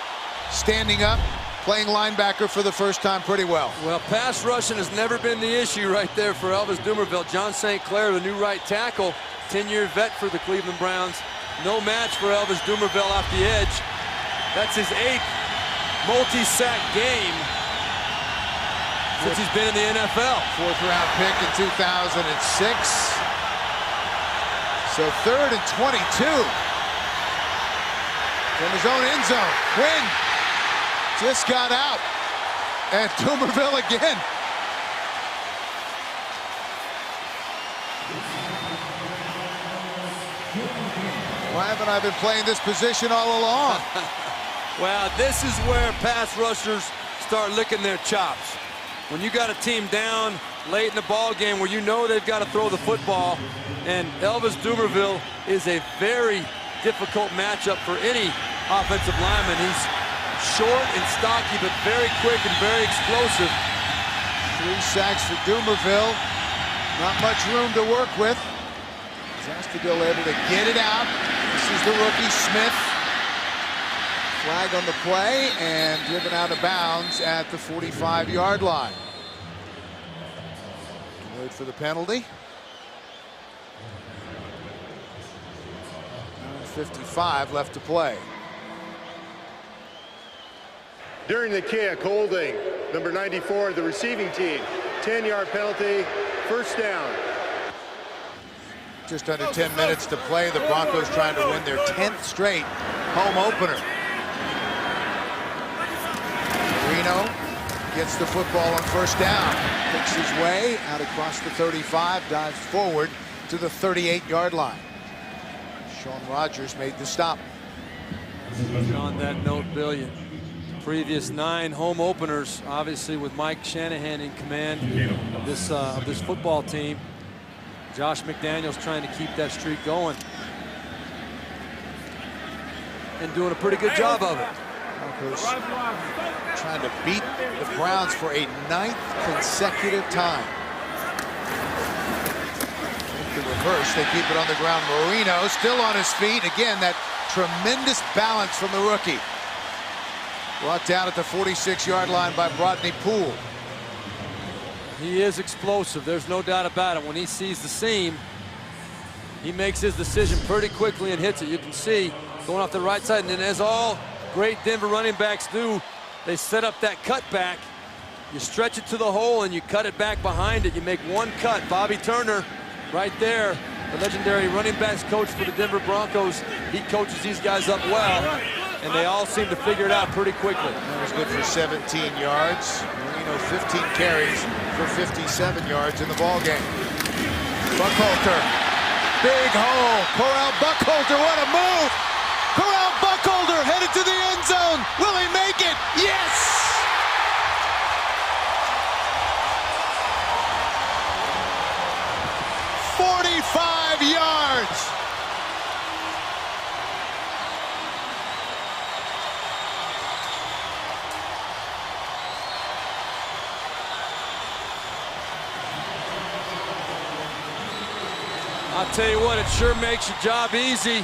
standing up, playing linebacker for the first time pretty well. Well, pass rushing has never been the issue right there for Elvis Dumervil. John St. Clair, the new right tackle, 10-year vet for the Cleveland Browns. No match for Elvis Dumervil off the edge. That's his 8th multi-sack game since he's been in the NFL. 4th-round pick in 2006. So 3rd and 22. From his own end zone. Quinn just got out. And Dumervil again. Why haven't I been playing this position all along? Well, this is where pass rushers start licking their chops. when you got a team down late in the ball game where you know they've got to throw the football, and Elvis Dumervil is a very difficult matchup for any offensive lineman. He's short and stocky, but very quick and very explosive. 3 sacks for Dumervil. Not much room to work with. Zastudil able to get it out. This is the rookie, Smith. Flag on the play and driven out of bounds at the 45-yard line. Wait for the penalty. 9:55 left to play. During the kick, holding number 94, the receiving team. 10-yard penalty, first down. Just under 10 minutes to play. The Broncos trying to win their 10th straight home opener. Marino gets the football on first down. Picks his way out across the 35, dives forward to the 38-yard line. Sean Rogers made the stop. On that note, Billion, previous 9 home openers, obviously with Mike Shanahan in command of this football team. Josh McDaniels trying to keep that streak going and doing a pretty good job of it. Broncos trying to beat the Browns for a 9th consecutive time. The reverse, they keep it on the ground. Marino still on his feet. Again, that tremendous balance from the rookie. Brought down at the 46-yard line by Brodney Poole. He is explosive, there's no doubt about it. When he sees the seam, he makes his decision pretty quickly and hits it. You can see going off the right side, and then as all great Denver running backs do, they set up that cutback. You stretch it to the hole and you cut it back behind it. You make one cut. Bobby Turner right there, the legendary running backs coach for the Denver Broncos. He coaches these guys up well, and they all seem to figure it out pretty quickly. That was good for 17 yards. Marino 15 carries for 57 yards in the ball game. Buckhalter, big hole. Corral Buckhalter, what a move! Corral Buckhalter headed to the end zone. Will he make it? Yes! Yards. I'll tell you what, it sure makes your job easy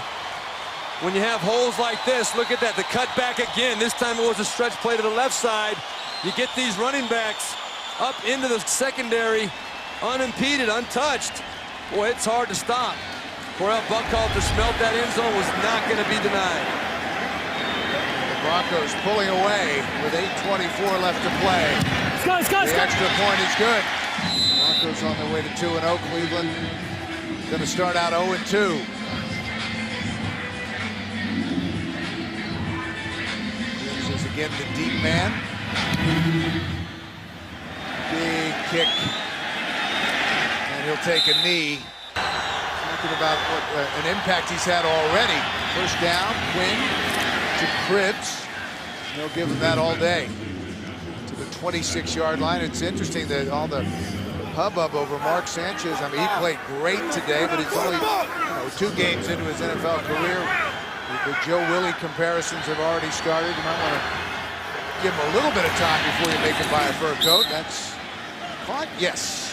when you have holes like this. Look at that, the cut back again. This time it was a stretch play to the left side. You get these running backs up into the secondary unimpeded, untouched. Boy, it's hard to stop. Corral Buckhalter smelled that end zone, was not going to be denied. The Broncos pulling away with 8:24 left to play. The extra point is good. Broncos on their way to 2-0. Cleveland going to start out 0-2. This is again the deep man. Big kick. And he'll take a knee. Talking about what an impact he's had already. First down, Quinn to Cribbs. They'll give him that all day. To the 26-yard line. It's interesting that all the hubbub over Mark Sanchez. I mean, he played great today, but he's only 2 games into his NFL career. The Joe Willie comparisons have already started. You might want to give him a little bit of time before you make him buy a fur coat. That's caught, yes.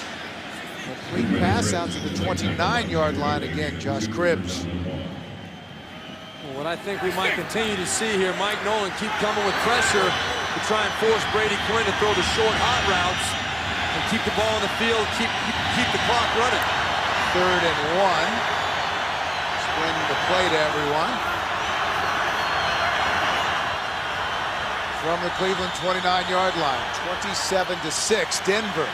Complete pass out to the 29-yard line again, Josh Cribbs. Well, what I think we might continue to see here, Mike Nolan keep coming with pressure to try and force Brady Quinn to throw the short hot routes and keep the ball on the field, keep the clock running. 3rd and 1. Explaining the play to everyone. From the Cleveland 29-yard line, 27-6, Denver.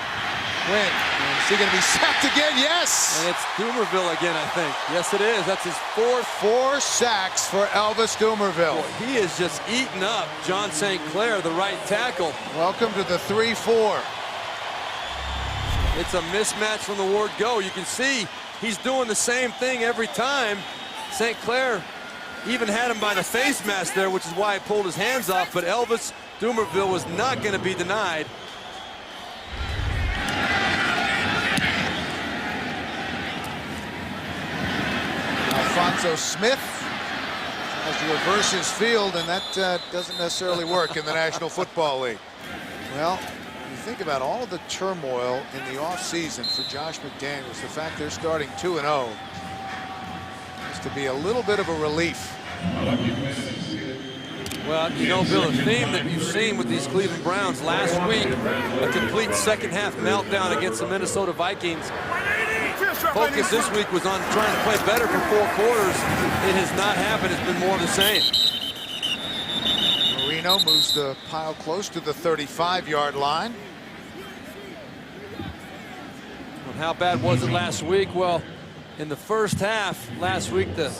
Quinn, is he going to be sacked again? Yes! And it's Dumervil again, I think. Yes, it is. That's his 4th. 4 sacks for Elvis Dumervil. Boy, he is just eating up John St. Clair, the right tackle. Welcome to the 3-4. It's a mismatch from the word go. You can see he's doing the same thing every time. St. Clair even had him by the face mask there, which is why he pulled his hands off, but Elvis Dumervil was not going to be denied. Alfonso Smith has to reverse his field, and that doesn't necessarily work in the National Football League. Well, when you think about all the turmoil in the offseason for Josh McDaniels, the fact they're starting 2-0 is to be a little bit of a relief. Well, you know, Bill, a theme that you've seen with these Cleveland Browns last week, a complete second-half meltdown against the Minnesota Vikings. Focus this week was on trying to play better for 4 quarters. It has not happened. It's been more of the same. Marino moves the pile close to the 35-yard line. And how bad was it last week? Well, in the first half last week, the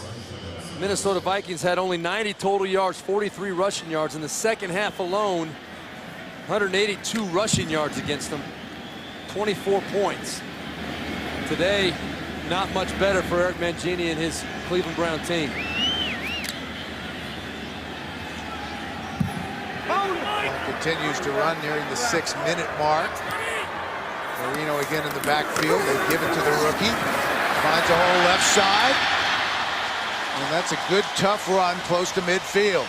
Minnesota Vikings had only 90 total yards, 43 rushing yards. In the second half alone, 182 rushing yards against them, 24 points. Today, not much better for Eric Mangini and his Cleveland Brown team. Continues to run nearing the 6-minute mark. Marino again in the backfield. They give it to the rookie. Finds a hole left side. And that's a good, tough run close to midfield.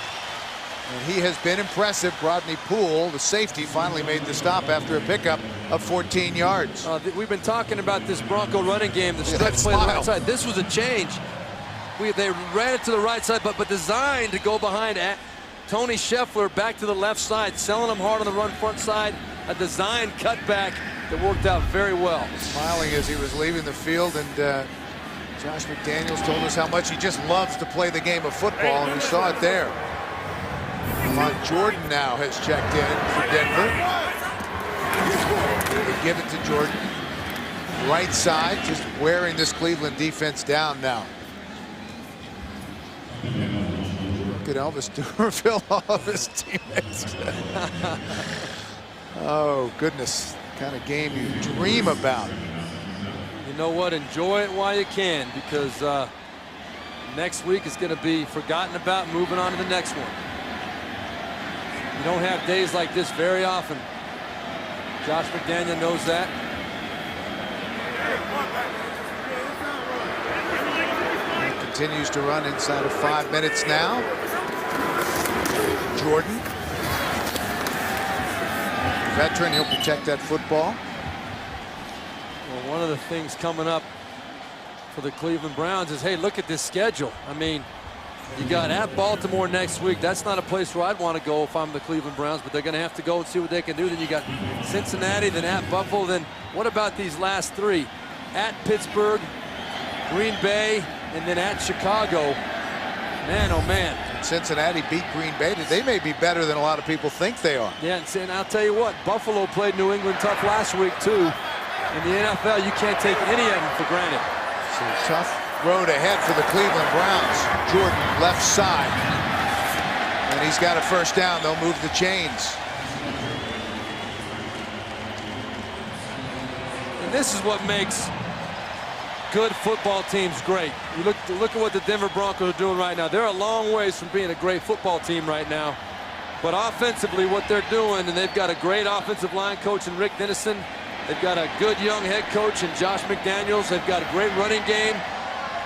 And he has been impressive. Rodney Poole, the safety, finally made the stop after a pickup of 14 yards. We've been talking about this Bronco running game, the stretch play on the right side. This was a change. They ran it to the right side, but designed to go behind Tony Scheffler back to the left side, selling him hard on the run front side. A designed cutback that worked out very well. Smiling as he was leaving the field, and Josh McDaniels told us how much he just loves to play the game of football, and we saw it there. Jordan now has checked in for Denver. They give it to Jordan. Right side, just wearing this Cleveland defense down now. Look at Elvis Dumervil, all of his teammates. Oh, goodness. The kind of game you dream about. You know what? Enjoy it while you can, because next week is going to be forgotten about, moving on to the next one. You don't have days like this very often. Josh McDaniel knows that. He continues to run inside of 5 minutes now. Jordan. Veteran, he'll protect that football. Well, one of the things coming up for the Cleveland Browns is, hey, look at this schedule. I mean, you got at Baltimore next week. That's not a place where I'd want to go if I'm the Cleveland Browns, but they're going to have to go and see what they can do. Then you got Cincinnati, then at Buffalo. Then what about these last 3? At Pittsburgh, Green Bay, and then at Chicago. Man, oh man. Cincinnati beat Green Bay. They may be better than a lot of people think they are. Yeah, and I'll tell you what, Buffalo played New England tough last week too. In the NFL, you can't take any of them for granted. So tough road ahead for the Cleveland Browns. Jordan left side. And he's got a first down. They'll move the chains. And this is what makes good football teams great. You look at what the Denver Broncos are doing right now. They're a long ways from being a great football team right now. But offensively, what they're doing, and they've got a great offensive line coach in Rick Dennison. They've got a good young head coach in Josh McDaniels. They've got a great running game.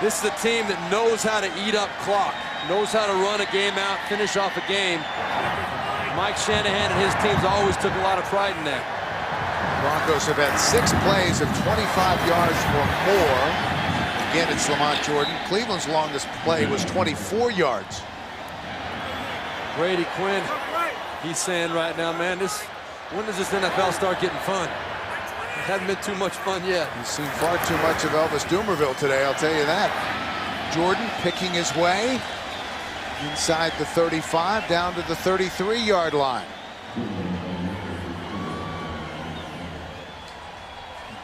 This is a team that knows how to eat up clock, knows how to run a game out, finish off a game. Mike Shanahan and his teams always took a lot of pride in that. Broncos have had 6 plays of 25 yards or more. Again, it's Lamont Jordan. Cleveland's longest play was 24 yards. Brady Quinn, he's saying right now, man, when does this NFL start getting fun? It hasn't been too much fun yet. He's seen far too much of Elvis Dumervil today, I'll tell you that. Jordan picking his way inside the 35 down to the 33-yard line.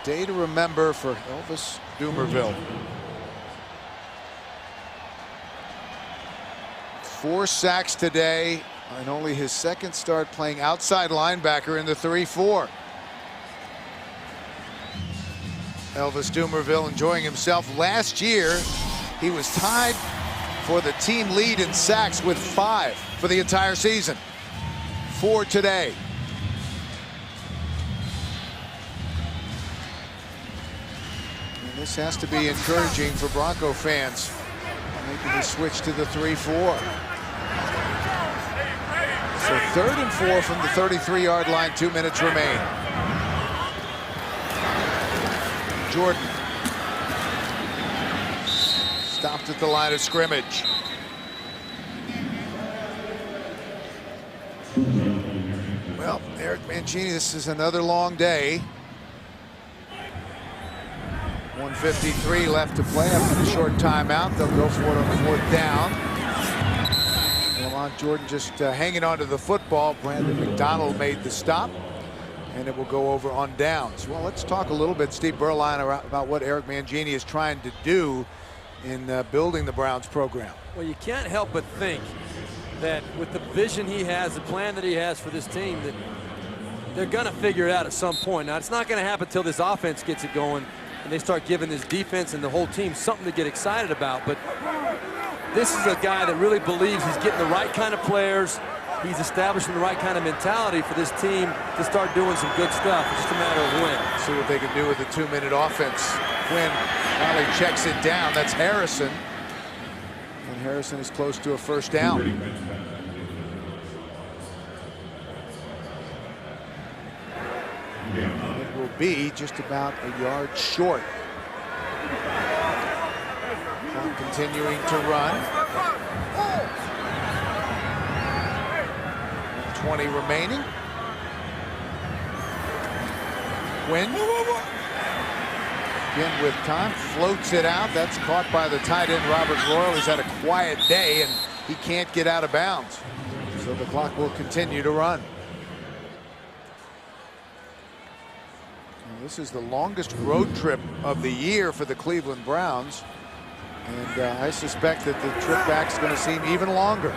Day to remember for Elvis Dumervil. 4 sacks today, and only his second start playing outside linebacker in the 3-4. Elvis Dumervil enjoying himself. Last year, he was tied for the team lead in sacks with 5 for the entire season. 4 today. And this has to be encouraging for Bronco fans. Making the switch to the 3-4. So 3rd and 4 from the 33-yard line, 2 minutes remain. Jordan stopped at the line of scrimmage. Well, Eric Mangini, this is another long day. 1:53 left to play after the short timeout. They'll go for it on 4th down. Lamont Jordan just hanging on to the football. Brandon McDonald made the stop, and it will go over on downs. Well, let's talk a little bit, Steve Berline, about what Eric Mangini is trying to do in building the Browns program. Well, you can't help but think that with the vision he has, the plan that he has for this team, that they're going to figure it out at some point. Now, it's not going to happen until this offense gets it going and they start giving this defense and the whole team something to get excited about. But this is a guy that really believes he's getting the right kind of players. He's establishing the right kind of mentality for this team to start doing some good stuff. It's just a matter of when. See what they can do with the 2-minute offense. Quinn finally checks it down. That's Harrison. And Harrison is close to a 1st down. It will be just about a yard short. Clock continuing to run. 20 remaining. Quinn again with time, floats it out. That's caught by the tight end Robert Royal. He's had a quiet day and he can't get out of bounds, so the clock will continue to run. This is the longest road trip of the year for the Cleveland Browns, and I suspect that the trip back is going to seem even longer.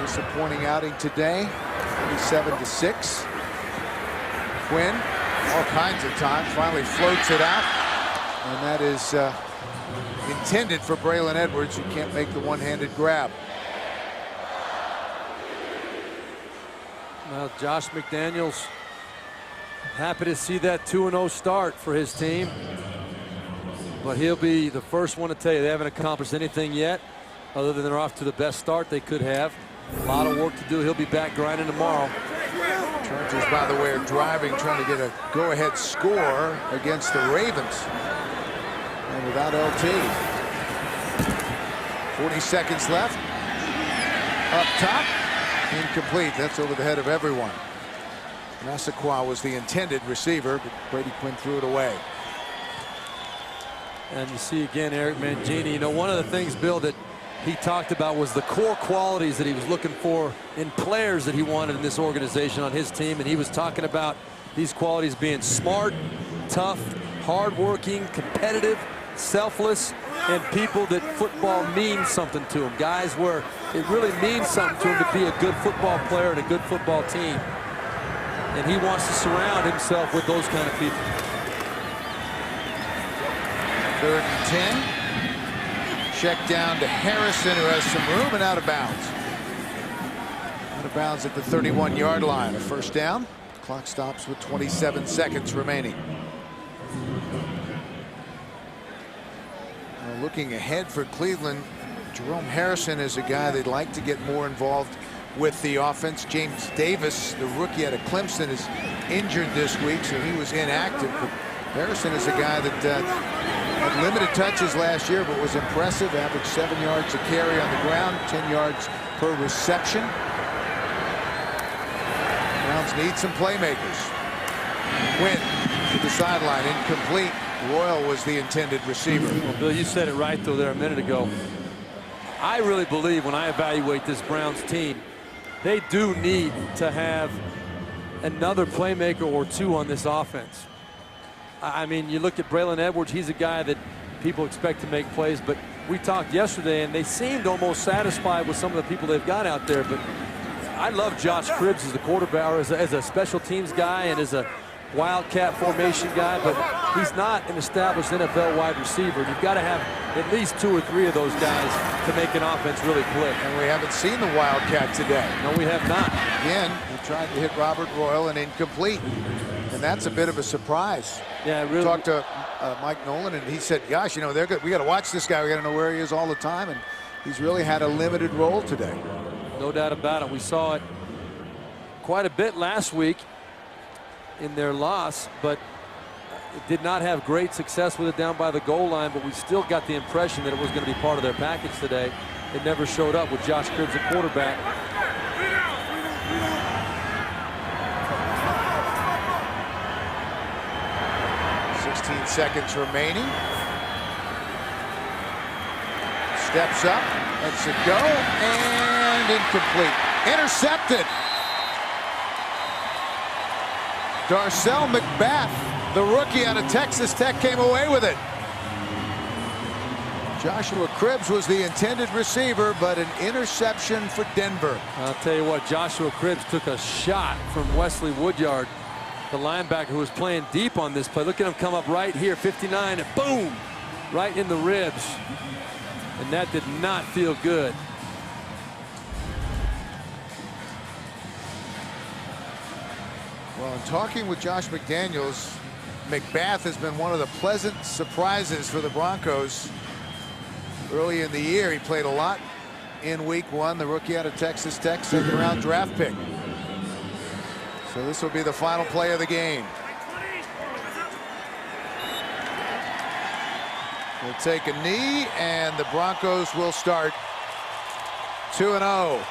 Disappointing outing today, 27-6. Quinn, all kinds of time, finally floats it out, and that is intended for Braylon Edwards, who can't make the one-handed grab. Well, Josh McDaniels happy to see that 2-0 start for his team, but he'll be the first one to tell you they haven't accomplished anything yet other than they're off to the best start they could have. A lot of work to do. He'll be back grinding tomorrow. Chargers, by the way, are driving, trying to get a go-ahead score against the Ravens, and without LT. 40 seconds left. Up top, incomplete. That's over the head of everyone. Massaquoi was the intended receiver, but Brady Quinn threw it away. And you see again Eric Mangini. You know, one of the things, Bill, that he talked about was the core qualities that he was looking for in players that he wanted in this organization on his team. And he was talking about these qualities being smart, tough, hardworking, competitive, selfless, and people that football means something to them. Guys where it really means something to him to be a good football player and a good football team. And he wants to surround himself with those kind of people. 3rd and 10. Check down to Harrison, who has some room, and out of bounds. Out of bounds at the 31-yard line. A 1st down. Clock stops with 27 seconds remaining. Looking ahead for Cleveland, Jerome Harrison is a guy they'd like to get more involved with the offense. James Davis, the rookie out of Clemson, is injured this week, so he was inactive. But Harrison is a guy that had limited touches last year, but was impressive. Averaged 7 yards a carry on the ground, 10 yards per reception. Browns need some playmakers. Quinn to the sideline, incomplete. Royal was the intended receiver. Well, Bill, you said it right, though, there a minute ago. I really believe when I evaluate this Browns team, they do need to have another playmaker or two on this offense. I mean, you look at Braylon Edwards, he's a guy that people expect to make plays, but we talked yesterday and they seemed almost satisfied with some of the people they've got out there. But I love Josh Cribbs as the quarterback, or as a special teams guy and as a wildcat formation guy, but he's not an established NFL wide receiver. You've got to have at least 2 or 3 of those guys to make an offense really click. And we haven't seen the wildcat today. No, we have not. Again, he tried to hit Robert Royal and incomplete. And that's a bit of a surprise. Yeah, really. Talked to Mike Nolan, and he said, gosh, you know, they're good. We got to watch this guy. We got to know where he is all the time, and he's really had a limited role today. No doubt about it. We saw it quite a bit last week in their loss, but it did not have great success with it down by the goal line, but we still got the impression that it was going to be part of their package today. It never showed up with Josh Cribbs at quarterback. 16 seconds remaining. Steps up, lets it go, and incomplete. Intercepted. Darcel McBath, the rookie out of Texas Tech, came away with it. Joshua Cribbs was the intended receiver, but an interception for Denver. I'll tell you what, Joshua Cribbs took a shot from Wesley Woodyard, the linebacker who was playing deep on this play. Look at him come up right here, 59, and boom, right in the ribs. And that did not feel good. Well, in talking with Josh McDaniels, McBath has been one of the pleasant surprises for the Broncos. Early in the year, he played a lot in week one. The rookie out of Texas Tech, second-round draft pick. So this will be the final play of the game. He'll take a knee, and the Broncos will start 2-0.